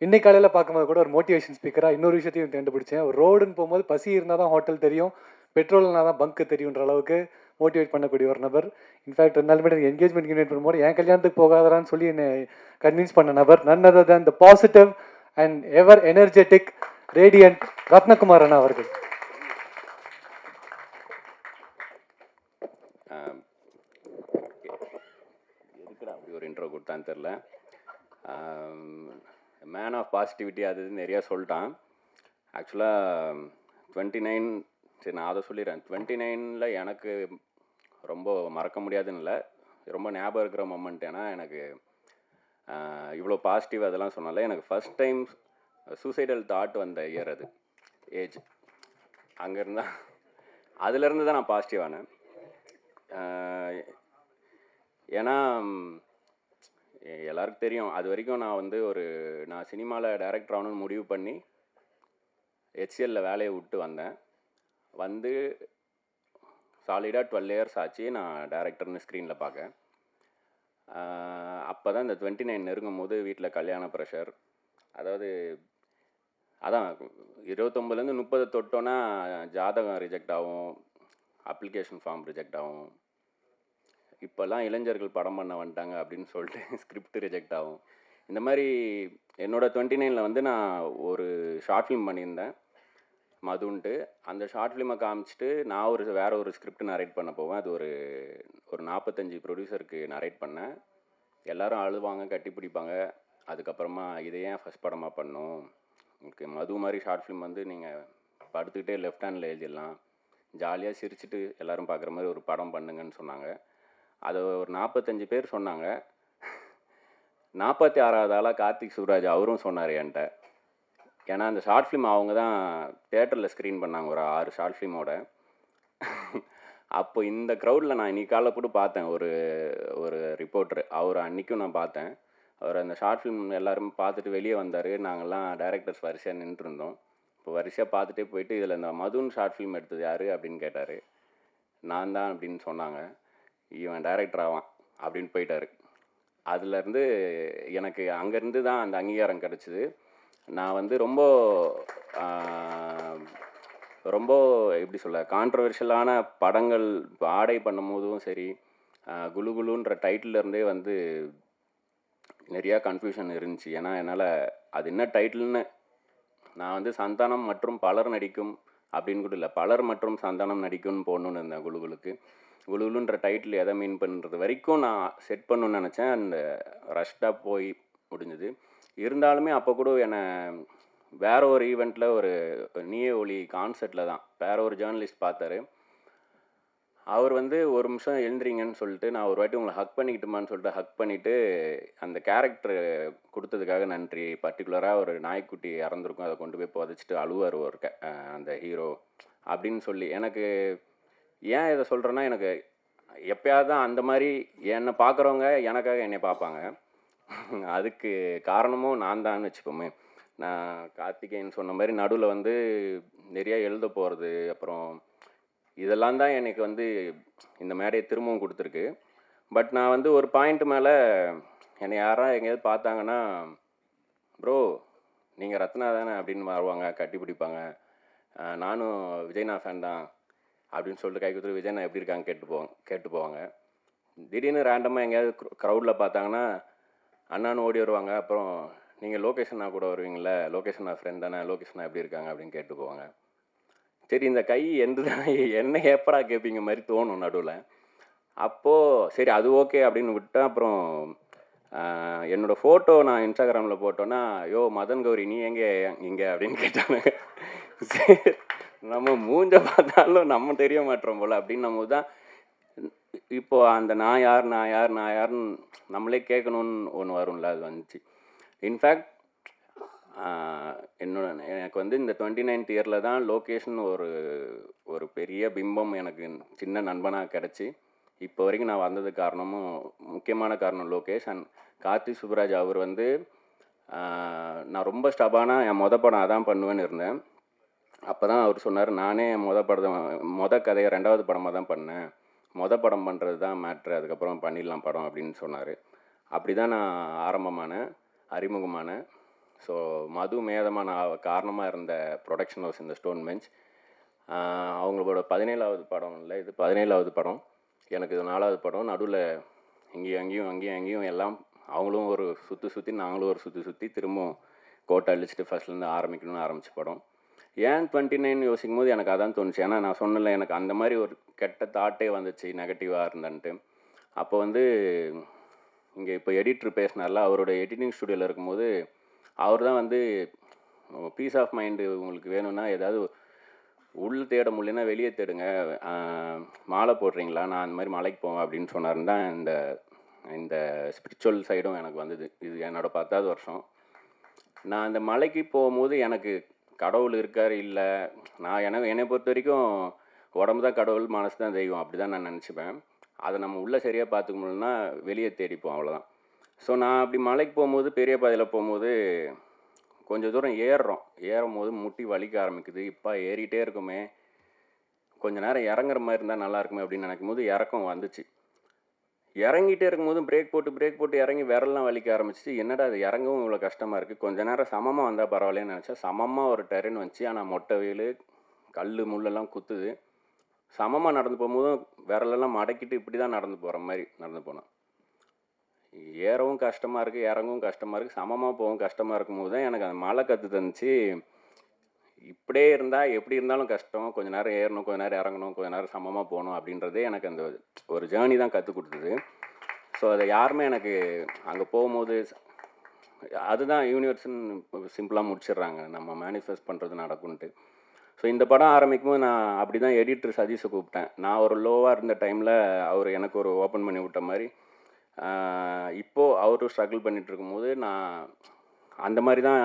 இன்னைக்கு காலையில் பார்க்கும்போது கூட ஒரு மோட்டிவேஷன் ஸ்பீக்கராக இன்னொரு விஷயத்தையும் கண்டுபிடிச்சேன். ஒரு ரோடுன்னு போகும்போது பசி இருந்தால் தான் ஹோட்டல் தெரியும், பெட்ரோல்னா தான் பங்க்கு தெரியுன்ற அளவுக்கு மோட்டிவேட் பண்ணக்கூடிய ஒரு நபர். இன்ஃபேக்ட் 2 நாள் மட்டும் என்கேஜ்மெண்ட் இன்வைட் பண்ணும்போது என் கல்யாணத்துக்கு போகாதான்னு சொல்லி என்னை கன்வின்ஸ் பண்ண நபர் none other than the positive and ever energetic radiant Ratnakumar அண்ணா அவர்கள். எதுக்குடா அப்படி ஒரு இன்ட்ரோ கொடுத்தான்னு தெரில. மேன் ஆஃப் பாசிட்டிவிட்டி அது இதுன்னு நிறையா சொல்லிட்டான். ஆக்சுவலாக 29, சரி நான் அதை சொல்லிடுறேன். 29ல் எனக்கு ரொம்ப மறக்க முடியாதுன்னு இல்லை, ரொம்ப ஞாபகம் இருக்கிற மொமெண்ட். ஏன்னா எனக்கு இவ்வளோ பாசிட்டிவ் அதெல்லாம் சொன்னால எனக்கு ஃபஸ்ட் டைம் சூசைடல் தாட் வந்த இயர் அது ஏஜ். அங்கேருந்து தான் அதுலேருந்து தான் நான் பாசிட்டிவ் ஆனேன். ஏன்னா எல்லாருக்கும் தெரியும், அது வரைக்கும் நான் வந்து நான் சினிமாவில் டைரக்டர் ஆகணும்னு முடிவு பண்ணி ஹெச்சிஎல்லில் வேலையை விட்டு வந்தேன். வந்து சாலிடாக 12 இயர்ஸ் ஆச்சு நான் டைரக்டர்னு ஸ்க்ரீனில் பார்க்க. அப்போ தான் இந்த 29 நெருங்கும் போது வீட்டில் கல்யாண ப்ரெஷர். அதாவது அதான் 29லேருந்து 30 தொட்டோன்னா ஜாதகம் ரிஜெக்ட் ஆகும், அப்ளிகேஷன் ஃபார்ம் ரிஜெக்ட் ஆகும். இப்போல்லாம் இளைஞர்கள் படம் பண்ண வந்துட்டாங்க அப்படின்னு சொல்லிட்டு ஸ்கிரிப்ட் ரிஜெக்ட் ஆகும். இந்த மாதிரி என்னோட 29ல் வந்து நான் ஒரு ஷார்ட் ஃபிலிம் பண்ணியிருந்தேன் மதுன்ட்டு. அந்த ஷார்ட் ஃபிலிமை காமிச்சிட்டு நான் வேறு ஒரு ஸ்கிரிப்ட் நரேட் பண்ண போவேன். அது ஒரு 45 ப்ரொடியூசருக்கு நரேட் பண்ணேன். எல்லோரும் அழுவாங்க, கட்டி பிடிப்பாங்க. அதுக்கப்புறமா இதை ஏன் ஃபஸ்ட் படமாக பண்ணோம், உங்களுக்கு மது மாதிரி ஷார்ட் ஃபிலிம் வந்து நீங்கள் படுத்துக்கிட்டே லெஃப்ட் ஹேண்டில் எழுதிடலாம், ஜாலியாக சிரிச்சுட்டு எல்லோரும் பார்க்குற மாதிரி ஒரு படம் பண்ணுங்கன்னு சொன்னாங்க. அதை ஒரு 45 பேர் சொன்னாங்க. 46வது ஆளாக கார்த்திக் சுப்ராஜ் அவரும் சொன்னார் என்கிட்ட. ஏன்னா அந்த ஷார்ட் ஃபிலிம் அவங்க தான் தேட்டரில் ஸ்க்ரீன் பண்ணாங்க, ஒரு 6 ஷார்ட் ஃபிலிமோட. அப்போ இந்த க்ரௌடில் நான் இன்றைக்கி காலைல கூட பார்த்தேன், ஒரு ரிப்போர்ட்ரு, அவர் அன்றைக்கும் நான் பார்த்தேன். அவர் அந்த ஷார்ட் ஃபிலிம் எல்லோரும் பார்த்துட்டு வெளியே வந்தார். நாங்கள்லாம் டைரக்டர்ஸ் வரிசையாக நின்றுருந்தோம். இப்போ வரிசையாக பார்த்துட்டே போயிட்டு இதில் இந்த மதுன்னு ஷார்ட் ஃபிலிம் எடுத்தது யார் அப்படின்னு கேட்டார். நான் தான் அப்படின்னு சொன்னாங்க. இவன் டைரக்டர் ஆவான் அப்படின்னு போயிட்டார். அதுலேருந்து எனக்கு அங்கேருந்து தான் அந்த அங்கீகாரம் கிடச்சிது. நான் வந்து ரொம்ப எப்படி சொல்ல, கான்ட்ரவர்ஷியலான படங்கள் இப்போ ஆடை பண்ணும் போதும் சரி, குலு குலுன்ற டைட்டிலேருந்தே வந்து நிறையா கன்ஃபியூஷன் இருந்துச்சு. ஏன்னா என்னால் அது என்ன டைட்டில்னு, நான் வந்து சந்தானம் மற்றும் பலர் நடிக்கும் அப்படின்னு கூட இல்லை, பலர் மற்றும் சந்தானம் நடிக்கும்னு போடணுன்னு இருந்தேன் குலுகுலுக்கு. குலுகுலுன்ற டைட்டில் எதை மீன் பண்ணுறது வரைக்கும் நான் செட் பண்ணணுன்னு நினச்சேன். அந்த ரஷ்டாக போய் முடிஞ்சுது. இருந்தாலுமே அப்போ கூட என்னை வேறு ஒரு ஈவெண்ட்டில் ஒரு நீயே ஒளி கான்சர்ட்டில் தான் வேறு ஒரு ஜேர்னலிஸ்ட் பார்த்தாரு. அவர் வந்து ஒரு நிமிஷம் எழுந்துறீங்கன்னு சொல்லிட்டு, நான் ஒரு வாட்டி உங்களை ஹக் பண்ணிக்கிட்டுமான்னு சொல்லிட்டு ஹக் பண்ணிவிட்டு, அந்த கேரக்டர் கொடுத்ததுக்காக நன்றி, பர்டிகுலராக ஒரு நாய்க்குட்டி இறந்துருக்கும், அதை கொண்டு போய் புதைச்சிட்டு அழுவார் அந்த ஹீரோ அப்படின்னு சொல்லி. எனக்கு ஏன் இதை சொல்கிறேன்னா, எனக்கு எப்போயாவது தான் அந்த மாதிரி என்னை பார்க்குறவங்க எனக்காக என்னை பார்ப்பாங்க. அதுக்கு காரணமும் நான் தான் வச்சுப்போமே. நான் கார்த்திகேயன் சொன்ன மாதிரி நடுவில் வந்து நிறையா எழுத போகிறது, அப்புறம் இதெல்லாம் தான் எனக்கு வந்து இந்த மேடையை திரும்பவும் கொடுத்துருக்கு. பட் நான் வந்து ஒரு பாயிண்ட் மேலே என்னை யாராவது எங்கேயாவது பார்த்தாங்கன்னா, ப்ரோ நீங்கள் ரத்னா தானே அப்படின்னு வருவாங்க, கட்டி பிடிப்பாங்க. நானும் விஜய்னா ஃபேன் தான் அப்படின்னு சொல்லிட்டு கை கொடுத்துட்டு விஜய்னா எப்படி இருக்காங்க கேட்டு போவாங்க. திடீர்னு ரேண்டமாக எங்கேயாவது க்ரௌடில் பார்த்தாங்கன்னா அண்ணான்னு ஓடி வருவாங்க. அப்புறம் நீங்கள் லோகேஷனா கூட வருவீங்களே, லோகேஷனா ஃப்ரெண்ட் தானே, லோகேஷனா எப்படி இருக்காங்க அப்படின்னு கேட்டு போவாங்க. சரி இந்த கை எந்த என்ன எப்படா கேட்பீங்க மாதிரி தோணும் நடுவில். அப்போது சரி அது ஓகே அப்படின்னு விட்டேன். அப்புறம் என்னோடய ஃபோட்டோ நான் இன்ஸ்டாகிராமில் போட்டோன்னா, யோ மதன் கௌரி நீ எங்கே இங்கே அப்படின்னு கேட்டாங்க. சரி நம்ம மூஞ்ச பார்த்தாலும் நம்ம தெரிய மாட்டோம் போல் அப்படின்னும் தான் இப்போது அந்த நான் யாருன்னு நம்மளே கேட்கணுன்னு ஒன்று வரும்ல, அது வந்துச்சு. இன்ஃபேக்ட் எனக்கு வந்து இந்த 29th இயரில் தான் லோகேஷன் ஒரு பெரிய பிம்பம் எனக்கு சின்ன நண்பனாக கிடச்சி இப்போ வரைக்கும் நான் வந்ததுக்கு காரணமும் முக்கியமான காரணம் லோகேஷ். அண்ட் கார்த்திக் சுப்ராஜ் அவர் வந்து நான் ரொம்ப ஸ்டபானாக என் படம் அதான் பண்ணுவேன்னு இருந்தேன். அப்போ தான் அவர் சொன்னார், நானே என் கதையை 2வது படமாக தான் பண்ணேன், படம் பண்ணுறது தான் மேட்ரு, அதுக்கப்புறம் பண்ணிடலாம் படம் அப்படின்னு சொன்னார். அப்படி தான் நான் அறிமுகமானேன். ஸோ மது மேதமான காரணமாக இருந்த ப்ரொடக்ஷன் ஹவுஸ் இந்த ஸ்டோன் பெஞ்ச். அவங்களோட 17வது படம் இல்லை, இது 17வது படம், எனக்கு இது 4வது படம். நடுவில் அங்கேயும் எல்லாம் அவங்களும் ஒரு சுற்றி நாங்களும் ஒரு சுற்றி திரும்பவும் கோட்டை அழிச்சிட்டு ஃபஸ்ட்லேருந்து ஆரம்பிக்கணும்னு ஆரம்பித்த படம். ஏன் 29 யோசிக்கும் போது எனக்கு அதான் தோணுச்சு. ஏன்னா நான் சொன்னல, எனக்கு அந்த மாதிரி ஒரு கெட்ட தாட்டே வந்துச்சு, நெகட்டிவாக இருந்தேன்ட்டு. அப்போ வந்து இங்கே இப்போ எடிட்டர் பேசினார்ல, அவரோட எடிட்டிங் ஸ்டுடியோவில் இருக்கும்போது அவர் தான் வந்து பீஸ் ஆஃப் மைண்டு உங்களுக்கு வேணும்னா ஏதாவது உள் தேட முடியலன்னா வெளியே தேடுங்க, மாலை போடுறீங்களா, நான் அந்த மாதிரி மலைக்கு போவேன் அப்படின்னு சொன்னாருன்னு தான் இந்த இந்த ஸ்பிரிச்சுவல் சைடும் எனக்கு வந்தது. இது என்னோடய 10வது வருஷம். நான் அந்த மலைக்கு போகும்போது எனக்கு கடவுள் இருக்கார் இல்லை, நான் என்னை பொறுத்த வரைக்கும் உடம்பு தான் கடவுள், மனசு தான் தெய்வம், அப்படி தான் நான் நினச்சிப்பேன். அதை நம்ம உள்ளே சரியாக பார்த்துக்க முடியலன்னா வெளியே தேடிப்போம், அவ்வளோதான். ஸோ நான் அப்படி மலைக்கு போகும்போது, பெரிய பாதையில் போகும்போது கொஞ்சம் தூரம் ஏறும் போது முட்டி வலிக்க ஆரம்பிக்குது. இப்போ ஏறிட்டே இருக்குமே, கொஞ்சம் நேரம் இறங்குற மாதிரி இருந்தால் நல்லா இருக்குமே அப்படின்னு நினைக்கும் போது இறக்கம் வந்துச்சு. இறங்கிட்டே இருக்கும்போது பிரேக் போட்டு இறங்கி விரல்லாம் வலிக்க ஆரம்பிச்சிச்சு. என்னடா அது இறங்கவும் இவ்வளோ கஷ்டமாக இருக்குது, கொஞ்ச நேரம் சமமாக வந்தால் பரவாயில்லன்னு நினச்சேன். சமமாக ஒரு டெரென் வந்துச்சு, ஆனால் மொட்டை வெயில், கல் முள்ளெல்லாம் குத்துது. சமமாக நடந்து போகும்போதும் விரலெல்லாம் மடக்கிட்டு இப்படி தான் நடந்து போகிற மாதிரி நடந்து போனேன். ஏறவும் கஷ்டமாக இருக்குது, இறங்கவும் கஷ்டமாக இருக்குது, சமமாக போகவும் கஷ்டமாக இருக்கும்போது தான் எனக்கு அந்த மலை கற்று தந்துச்சு. இப்படியே இருந்தால் எப்படி இருந்தாலும் கஷ்டம், கொஞ்சம் நேரம் ஏறணும், கொஞ்சம் நேரம் இறங்கணும், கொஞ்சம் நேரம் சமமாக போகணும் அப்படின்றதே எனக்கு அந்த ஒரு ஜேர்னி தான் கற்றுக் கொடுத்தது. ஸோ அதை யாருமே எனக்கு அங்கே போகும்போது அதுதான் யூனிவர்ஸ்ன்னு சிம்பிளாக முடிச்சிடுறாங்க, நம்ம மேனிஃபெஸ்ட் பண்ணுறது நடக்கும்ன்ட்டு. ஸோ இந்த படம் ஆரம்பிக்கும் போது நான் அப்படி தான் எடிட்டர் சதீஷை கூப்பிட்டேன். நான் ஒரு லோவாக இருந்த டைமில் அவர் எனக்கு ஒரு ஓப்பன் பண்ணி விட்ட மாதிரி, இப்போது அவரும் ஸ்ட்ரகிள் பண்ணிகிட்டு இருக்கும்போது நான் அந்த மாதிரி தான்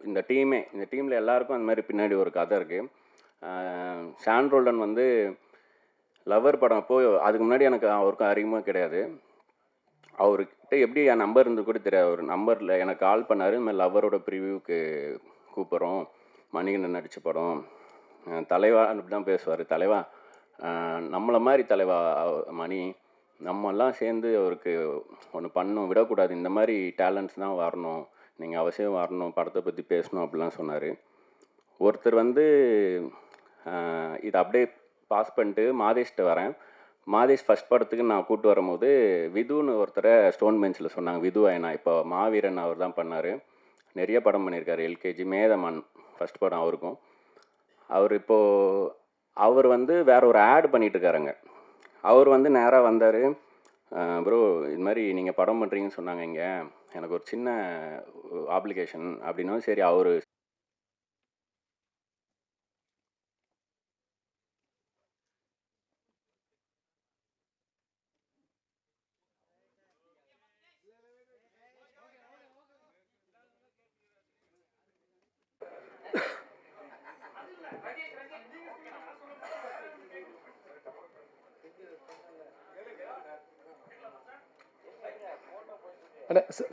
இந்த டீமில் எல்லாருக்கும் அந்த மாதிரி பின்னாடி ஒரு கதை இருக்குது. ஷான் ரோல்டன் வந்து லவர் படம் அப்போது, அதுக்கு முன்னாடி எனக்கு அவருக்கும் அறிமுகம் கிடையாது. அவர்கிட்ட எப்படி என் நம்பர் இருந்து கூட தெரியாது. ஒரு நம்பரில் எனக்கு கால் பண்ணார், இந்த மாதிரி லவரோட ப்ரிவியூக்கு கூப்பிட்றோம், மணிகண்டன் நடித்த படம், தலைவா அப்படி தான் பேசுவார். தலைவா, நம்மளை மாதிரி தலைவா மணி, நம்மெல்லாம் சேர்ந்து அவருக்கு ஒன்று பண்ணணும், விடக்கூடாது, இந்த மாதிரி டேலண்ட்ஸ் தான் வரணும், நீங்கள் அவசியம் வரணும், படத்தை பற்றி பேசணும் அப்படிலாம் சொன்னார். ஒருத்தர் வந்து இதை அப்படியே பாஸ் பண்ணிட்டு மாதேஷ்கிட்ட வரேன். மாதேஷ் ஃபஸ்ட் படத்துக்கு நான் கூப்பிட்டு வரும்போது விதுன்னு ஒருத்தரை ஸ்டோன் பெஞ்சில் சொன்னாங்க. விது ஐனா, இப்போ மாவீரன் அவர் தான் பண்ணார், நிறைய படம் பண்ணியிருக்காரு. எல்கேஜி, மேதமான் ஃபஸ்ட் படம் அவருக்கும். அவர் வந்து வேற ஒரு ஆட் பண்ணிகிட்ருக்காருங்க. அவர் வந்து நேராக வந்தார், ப்ரோ இது மாதிரி நீங்கள் படம் பண்ணுறீங்கன்னு சொன்னாங்க, இங்கே எனக்கு ஒரு சின்ன ஆப்ளிகேஷன் அப்படின்னும். சரி, அவர்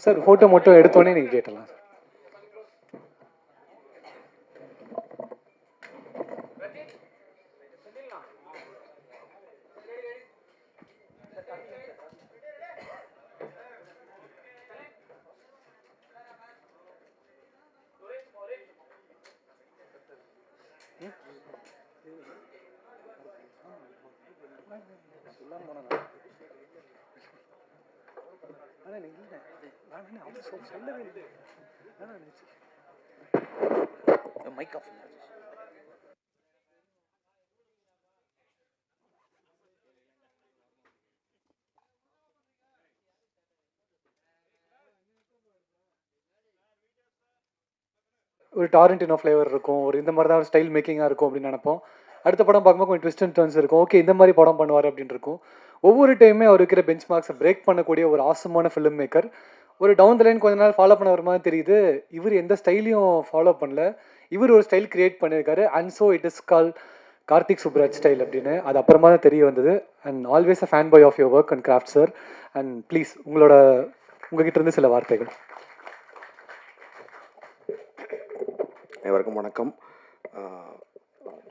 சார் ஃபோட்டோ மட்டும் எடுத்தோடனே நீங்கள் கேட்டலாம் சார். ஒரு டாரண்டினோ ஃப்ளேவர் இருக்கும், ஒரு இந்த மாதிரி தான் ஸ்டைல் மேக்கிங்காக இருக்கும் அப்படின்னு நினைப்போம். அடுத்த படம் பார்க்கும்போது கொஞ்சம் ட்விஸ்ட் அண்ட் டர்ன்ஸ் இருக்கும். ஓகே, இந்த மாதிரி படம் பண்ணுவார் அப்படின்னு இருக்கும். ஒவ்வொரு டைமே அவர் இருக்கிற பெஞ்ச் மார்க்ஸை பிரேக் பண்ணக்கூடிய ஒரு ஆசமான ஃபிலிம் மேக்கர். ஒரு டவுன் த லைன் கொஞ்ச நாள் ஃபாலோ பண்ண வர மாதிரி தெரியுது, இவர் எந்த ஸ்டைலையும் ஃபாலோ பண்ணல, இவர் ஒரு ஸ்டைல் கிரியேட் பண்ணியிருக்காரு. And so it is call Karthik Subbaraj style அப்படின்னு. அது அப்புறமா தான் தெரிய வந்தது. And always a fan boy of your work and craft sir. And please உங்ககிட்ட இருந்து சில வார்த்தைகள். அனைவருக்கும் வணக்கம்.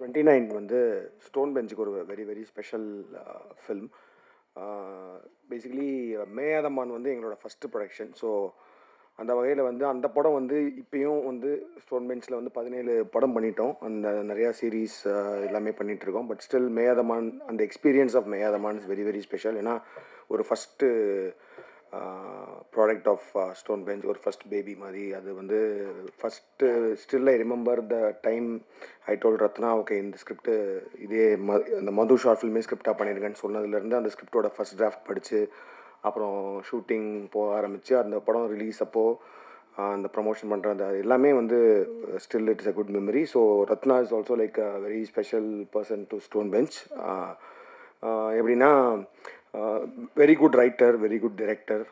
29 வந்து ஸ்டோன் பெஞ்சுக்கு ஒரு very very special film. Basically Meyaadha Maan வந்து எங்களோட ஃபஸ்ட்டு ப்ரொடக்ஷன். ஸோ அந்த வகையில் வந்து அந்த படம் வந்து இப்போயும் வந்து ஸ்டோன் பெஞ்சில் வந்து 17 படம் பண்ணிட்டோம். அந்த நிறையா சீரீஸ் எல்லாமே பண்ணிகிட்ருக்கோம். பட் ஸ்டில் மேயாதமான், அந்த experience of Meyaadhamaan is very very special. ஏன்னா ஒரு first product of stone bench, ஒரு ஃபஸ்ட் பேபி மாதிரி. அது வந்து first still I remember the time I told Ratna, okay இந்த ஸ்கிரிப்டு இதே அந்த மது ஷார்ட் ஃபில்மே ஸ்கிரிப்டாக பண்ணியிருக்கேன்னு சொன்னதுலேருந்து அந்த ஸ்கிரிப்டோட ஃபஸ்ட் டிராஃப்ட் படித்து அப்புறம் ஷூட்டிங் போக ஆரம்பித்து அந்த படம் ரிலீஸ் அப்போது அந்த ப்ரமோஷன் பண்ணுறது எல்லாமே வந்து still it's a good memory. So Ratna is also like a very special person to Stone Bench. எப்படின்னா very good writer, very good director.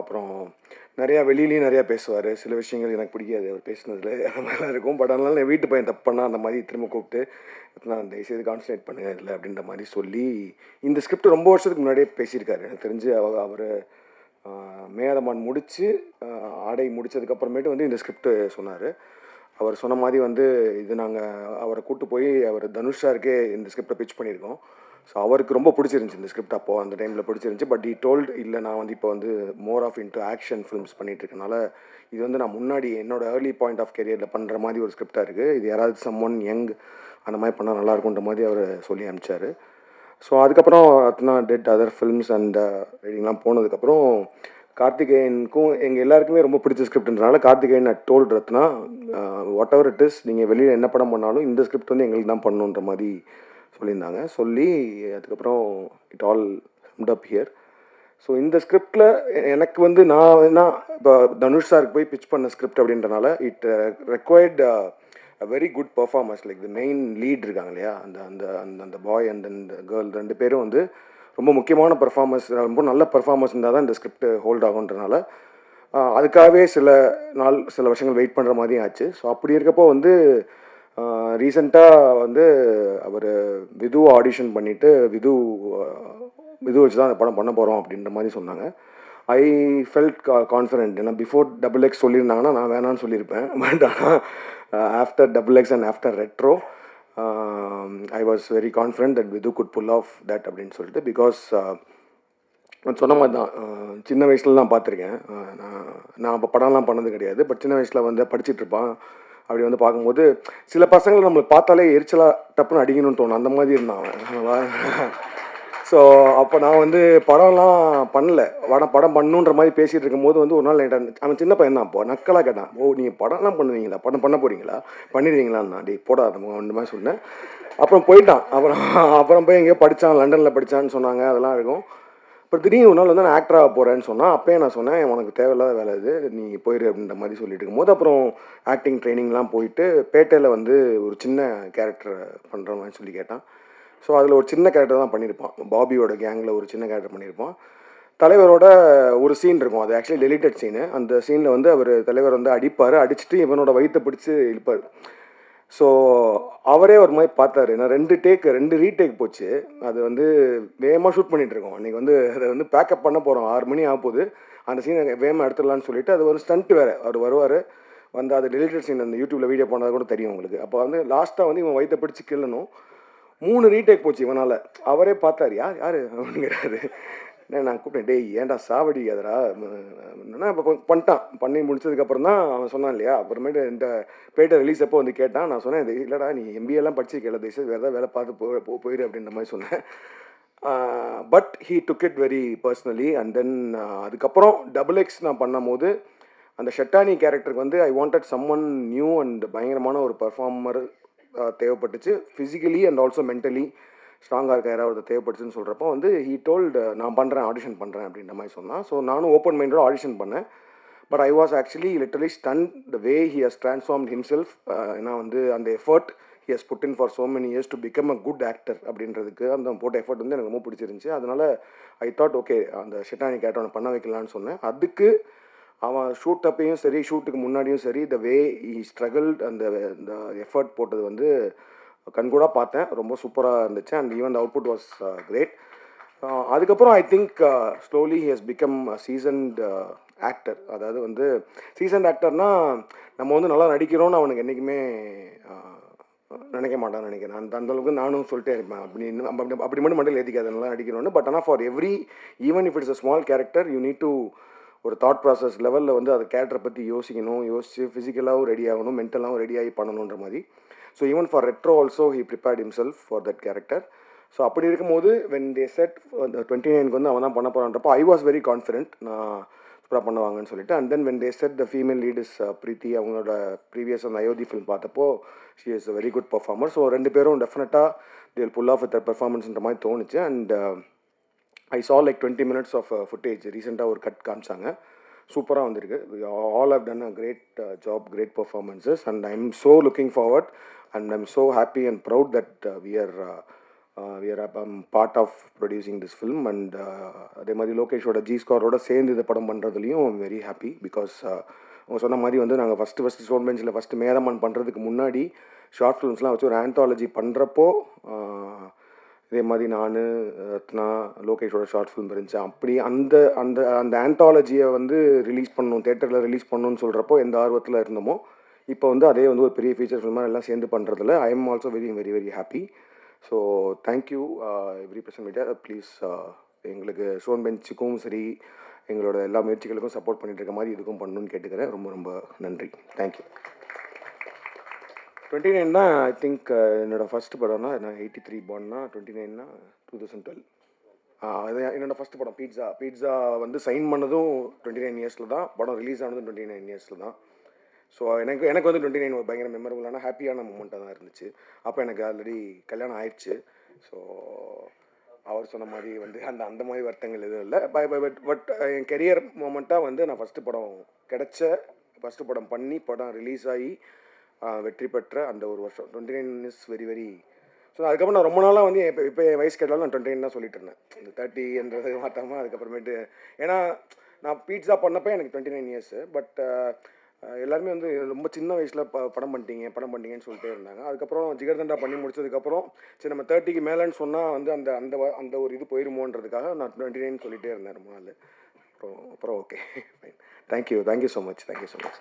அப்புறம் நிறையா வெளியிலையும் நிறையா பேசுவார். சில விஷயங்கள் எனக்கு பிடிக்காது அவர் பேசுனதில், அந்த மாதிரிலாம் இருக்கும். பட் அதனால என் வீட்டு பையன் தப்பு பண்ணால் அந்த மாதிரி திரும்ப கூப்பிட்டு நான் தயவுசெய்து கான்சன்ட்ரேட் பண்ணுங்க இதில் அப்படின்ற மாதிரி சொல்லி, இந்த ஸ்கிரிப்ட் ரொம்ப வருஷத்துக்கு முன்னாடியே பேசியிருக்காரு. எனக்கு தெரிஞ்சு அவர் மேயாதமான் முடித்து ஆடை முடித்ததுக்கப்புறமேட்டு வந்து இந்த ஸ்கிரிப்ட் சொன்னார். அவர் சொன்ன மாதிரி வந்து இது நாங்கள் அவரை கூப்பிட்டு போய் அவர் தனுஷ் சாருக்கே இந்த ஸ்கிரிப்டை பிச் பண்ணியிருக்கோம். ஸோ அவருக்கு ரொம்ப பிடிச்சிருந்துச்சி இந்த ஸ்கிரிப்ட், அப்போது அந்த டைமில் பிடிச்சிருந்துச்சி. பட் ஈ டோல்டு இல்லை நான் வந்து இப்போ வந்து more of into action films பண்ணிகிட்ருக்கனால இது வந்து நான் முன்னாடி என்னோட ஏர்லி பாயிண்ட் ஆஃப் கெரியரில் பண்ணுற மாதிரி ஒரு ஸ்கிரிப்டாக இருக்குது, இது யாராவது சம்மொன் யங் அந்த மாதிரி பண்ணால் நல்லாயிருக்குன்ற மாதிரி அவர் சொல்லி அனுப்பிச்சார். ஸோ அதுக்கப்புறம் Ratna did other films and ரைடிங்லாம் போனதுக்கப்புறம் கார்த்திகேயனுக்கும் எங்கள் எல்லாருக்குமே ரொம்ப பிடிச்ச ஸ்கிரிப்ட்ன்றனால Karthikeyan had told Ratna whatever it is, நீங்கள் வெளியில் என்ன படம் பண்ணாலும் இந்த ஸ்கிரிப்ட் வந்து எங்களுக்கு தான் பண்ணணுன்ற மாதிரி சொல்லியிருந்தாங்க. சொல்லி அதுக்கப்புறம் it all hummed up here. So இந்த ஸ்கிரிப்டில் எனக்கு வந்து நான் என்ன இப்போ தனுஷ் சாருக்கு போய் பிச் பண்ண ஸ்கிரிப்ட் அப்படின்றனால it required a very good performance. Like the main lead இருக்காங்க இல்லையா, அந்த அந்த அந்த அந்த பாய் அண்ட் அந்த கேர்ள் ரெண்டு பேரும் வந்து ரொம்ப முக்கியமான பர்ஃபார்மன்ஸ், ரொம்ப நல்ல பர்ஃபார்மன்ஸ் இருந்தால் தான் இந்த ஸ்கிரிப்ட் ஹோல்ட் ஆகுன்றனால அதுக்காகவே சில வருஷங்கள் வெயிட் பண்ணுற மாதிரியும் ஆச்சு. ஸோ அப்படி இருக்கப்போ வந்து ரீசெண்டாக வந்து அவர் விது ஆடிஷன் பண்ணிவிட்டு விது வச்சு தான் அந்த படம் பண்ண போகிறோம் அப்படின்ற மாதிரி சொன்னாங்க. I felt confident. ஏன்னா பிஃபோர் XXX சொல்லியிருந்தாங்கன்னா நான் வேணான்னு சொல்லியிருப்பேன். பட் ஆனால் after XXX and after retro I was very confident that விது குட் புல் ஆஃப் தட் அப்படின்னு சொல்லிட்டு. பிகாஸ் சொன்ன மாதிரி தான் சின்ன வயசுல நான் பார்த்துருக்கேன். நான் அப்போ படம்லாம் பண்ணது கிடையாது. பட் சின்ன வயசில் வந்து படிச்சுட்ருப்பான். அப்படி வந்து பார்க்கும்போது சில பசங்களை நம்மளுக்கு பார்த்தாலே எரிச்சலாக டப்புன்னு அடிக்கணும்னு தோணும், அந்த மாதிரி இருந்தான் அவன். ஸோ அப்போ நான் வந்து படம்லாம் பண்ணல, படம் பண்ணணுன்ற மாதிரி பேசிகிட்டு இருக்கும்போது வந்து ஒரு நாள் அவன் சின்ன பையன் தான், அப்போ நக்கலாக கேட்டான், ஓ நீங்கள் படம்லாம் பண்ணுவீங்களா, படம் பண்ண போகிறீங்களா, பண்ணிடுவீங்களான்னு. டே போடா அந்த மாதிரி சொன்னேன். அப்புறம் போயிட்டான். அப்புறம் போய் எங்கேயோ படித்தான், லண்டனில் படித்தான்னு சொன்னாங்க, அதெல்லாம் இருக்கும். அப்புறம் திடீர்னு ஒரு நாள் வந்து நான் ஆக்டராக போகிறேன்னு சொன்னால் அப்போயே நான் சொன்னேன் உனக்கு தேவையில்லாத வேலை இது, நீ போயிரு அப்படின்ற மாதிரி சொல்லிட்டு இருக்கும்போது அப்புறம் ஆக்டிங் ட்ரைனிங்லாம் போயிட்டு பேட்டையில் வந்து ஒரு சின்ன கேரக்டர் பண்ணுற மாதிரி சொல்லி கேட்டான். ஸோ அதில் ஒரு சின்ன கேரக்டர் தான் பண்ணியிருப்பான். பாபியோட கேங்கில் ஒரு சின்ன கேரக்டர் பண்ணியிருப்பான். தலைவரோட ஒரு சீன் இருக்கும், அது ஆக்சுவலி டெலிட்டட் சீனு. அந்த சீனில் வந்து அவர் தலைவர் வந்து அடிப்பார், அடிச்சுட்டு இவனோட வயிற்றை பிடிச்சி இழுப்பார். ஸோ அவரே ஒரு மாதிரி பார்த்தாரு. ஏன்னா 2 ரீடேக் போச்சு. அது வந்து வேகமாக ஷூட் பண்ணிகிட்ருக்கோம். அன்றைக்கி வந்து அதை வந்து பேக்கப் பண்ண போகிறோம், 6 மணி ஆக போகுது. அந்த சீனை வேகமாக எடுத்துடலான்னு சொல்லிட்டு அது ஒரு ஸ்டண்ட்டு வேறு. அவர் வருவார், வந்து அது டெலிட்டட் சீன் அந்த யூடியூப்பில் வீடியோ போனது கூட தெரியும் உங்களுக்கு. அப்போ வந்து லாஸ்ட்டாக வந்து இவன் வயிற்றை பிடிச்சி கிள்ளணும். 3 ரீடேக் போச்சு இவனால். அவரே பார்த்தார், யார் அப்படிங்கிறாரு. நான் கூப்பிட்டேன், டேய் ஏன்டா சாவடிக்காதரா என்னன்னா. இப்போ பண்ணிட்டான். பண்ணி முடிச்சதுக்கப்புறம் தான் அவன் சொன்னான் இல்லையா. அப்புறமேட்டு இந்த பேட்டை ரிலீஸ் அப்போ வந்து கேட்டான். நான் சொன்னேன், இல்லைடா நீ MBA படிச்சிருக்கல, தயவுசெய்து வேறு ஏதாவது வேலை பார்த்து போயிரு அப்படின்ற மாதிரி சொன்னேன். But he took it very personally. And then அதுக்கப்புறம் XXX நான் பண்ணும் போது அந்த ஷெட்டானி கேரக்டருக்கு வந்து I wanted someone new and பயங்கரமான ஒரு பர்ஃபார்மர் தேவைப்பட்டுச்சு. ஃபிசிக்கலி அண்ட் ஆல்சோ மென்டலி ஸ்ட்ராங்காக இருக்க யாராவது தேவைப்பட்டுச்சுன்னு சொல்கிறப்போ வந்து ஹீ டோல்டு நான் பண்ணுறேன், ஆடிஷன் பண்ணுறேன் அப்படின்ற மாதிரி சொன்னான். ஸோ நானும் ஓப்பன் மைண்டோட ஆடிஷன் பண்ணேன். But I was actually literally stun the way he has transformed himself. ஏன்னா வந்து அந்த effort he has put in for so many years to become a good actor அப்படின்றதுக்கு அந்த போட்ட எஃபர்ட் வந்து எனக்கு ரொம்ப பிடிச்சிருந்துச்சி. அதனால் ஐ தாட் ஓகே அந்த ஷெட்டானி கேரக்டர் அவனை பண்ண வைக்கலான்னு சொன்னேன். அதுக்கு அவன் ஷூட் அப்பையும் சரி, ஷூட்டுக்கு முன்னாடியும் சரி, த வே ஹி ஸ்ட்ரகிள்ட் அந்த எஃபர்ட் போட்டது வந்து கண்கூடாக பார்த்தேன். ரொம்ப சூப்பராக இருந்துச்சு. And even the output was great. அதுக்கப்புறம் I think slowly he has become seasoned actor. அதாவது வந்து சீசன்ட் ஆக்டர்னால் நம்ம வந்து நல்லா நடிக்கிறோன்னு அவனுக்கு என்றைக்குமே நினைக்க மாட்டான்னு நினைக்கிறேன். அந்தளவுக்கு நானும் சொல்லிட்டே இருப்பேன், அப்படி மட்டும் மண்டல் ஏற்றிக்காது நல்லா நடிக்கணும்னு. பட் ஆனால் for every even if it's a small character you need to ஒரு தாட் ப்ராசஸ் லெவலில் வந்து அந்த கேரக்டரை பற்றி யோசித்து ஃபிசிக்கலாகவும் ரெடி ஆகணும், மென்டலாகவும் ரெடி ஆகி பண்ணணுன்ற மாதிரி. So even for retro also he prepared himself for that character. So அப்படி இருக்கும்போது வென் தே செட் 29க்கு வந்து அவன் தான் பண்ண போகிறான்றப்போ ஐ வாஸ் வெரி கான்ஃபிடென்ட் நான் சூப்பராக பண்ணுவாங்கன்னு சொல்லிட்டு. And then when they said the female lead is Preethi, அவங்களோட ப்ரீவியஸ் அந்த அயோத்தி ஃபிலிம் பார்த்தப்போ she is a very good performer. So 2 பேரும் டெஃபினட்டாக they will pull off with பெர்ஃபார்மன்ஸ்ன்ற மாதிரி தோணுச்சு. And I saw like 20 minutes of footage ரீசெண்டாக ஒரு கட் காமிச்சாங்க. சூப்பராக வந்திருக்கு. All have done a great job, great performances. And I am so looking forward and I am so happy and proud that we are we are part of producing this film and அதே மாதிரி லோகேஷோட G ஸ்கோரோட சேர்ந்து இந்த படம் பண்ணுறதுலையும் very happy because அவங்க சொன்ன மாதிரி வந்து நாங்கள் ஃபஸ்ட்டு ஸ்டோன் பெஞ்சில் ஃபஸ்ட்டு மேதமான் பண்ணுறதுக்கு முன்னாடி ஷார்ட் ஃபிலிம்ஸ்லாம் வச்சு ஒரு ஆந்தாலஜி பண்ணுறப்போ இதே மாதிரி நான் ரத்னா லோகேஷோட ஷார்ட் ஃபிலிம் இருந்துச்சு. அப்படி அந்த அந்த அந்த ஆந்தாலஜியை வந்து ரிலீஸ் பண்ணணும், தேட்டரில் ரிலீஸ் பண்ணணும்னு சொல்கிறப்போ எந்த ஆர்வத்தில் இருந்தோமோ இப்போ வந்து அதே வந்து ஒரு பெரிய ஃபீச்சர் ஃபில்மாக எல்லாம் சேர்ந்து பண்ணுறதுல I am also very very very happy. So thank you every person media. Please எங்களுக்கு ஸ்டோன் பெஞ்சுக்கும் சரி எங்களோட எல்லா முயற்சிகளுக்கும் சப்போர்ட் பண்ணிட்டு இருக்க மாதிரி இதுக்கும் பண்ணணும்னு கேட்டுக்கிறேன். ரொம்ப ரொம்ப நன்றி. தேங்க்யூ. 29 தான் ஐ திங்க் என்னோடய ஃபஸ்ட்டு படம்னா, நான் 83 born 29 2012. அது என்னோடய ஃபஸ்ட்டு படம் பீட்ஸா வந்து சைன் பண்ணதும் 29 இயர்ஸில் தான், படம் ரிலீஸ் ஆனதும் 29 இயர்ஸில் தான். ஸோ எனக்கு வந்து 29 ஒரு பயங்கர மெமரபுளான ஹாப்பியான மூமெண்ட்டாக தான் இருந்துச்சு. அப்போ எனக்கு ஆல்ரெடி கல்யாணம் ஆயிடுச்சு. ஸோ அவர் சொன்ன மாதிரி வந்து அந்த மாதிரி வருத்தங்கள் எதுவும் இல்லை. பட் என் கெரியர் மூமெண்ட்டாக வந்து நான் ஃபஸ்ட்டு படம் ஃபஸ்ட்டு படம் பண்ணி படம் ரிலீஸ் ஆகி வெற்றி பெற்ற அந்த ஒரு வருஷம் 29 இஸ் வெரி வெரி. ஸோ அதுக்கப்புறம் நான் ரொம்ப நாளாக வந்து இப்போ என் வயசு கேட்டாலும் நான் 29 தான் சொல்லிட்டு இருந்தேன். இந்த 30ன்றது மாற்றாமல் அதுக்கப்புறமேட்டு ஏன்னா நான் பீட்ஸா பண்ணப்போ எனக்கு 29 இயர்ஸு. பட் எல்லாருமே வந்து ரொம்ப சின்ன வயசில் படம் பண்ணிட்டீங்கன்னு சொல்லிட்டே இருந்தாங்க. அதுக்கப்புறம் ஜிகர்தண்டா பண்ணி முடிச்சதுக்கப்புறம் சரி நம்ம 30க்கு மேலேன்னு சொன்னால் வந்து அந்த அந்த அந்த ஒரு இது போயிருமோன்றதுக்காக நான் 29 சொல்லிகிட்டே இருந்தேன் ரொம்ப நாள். அப்புறம் okay fine. Thank you so much.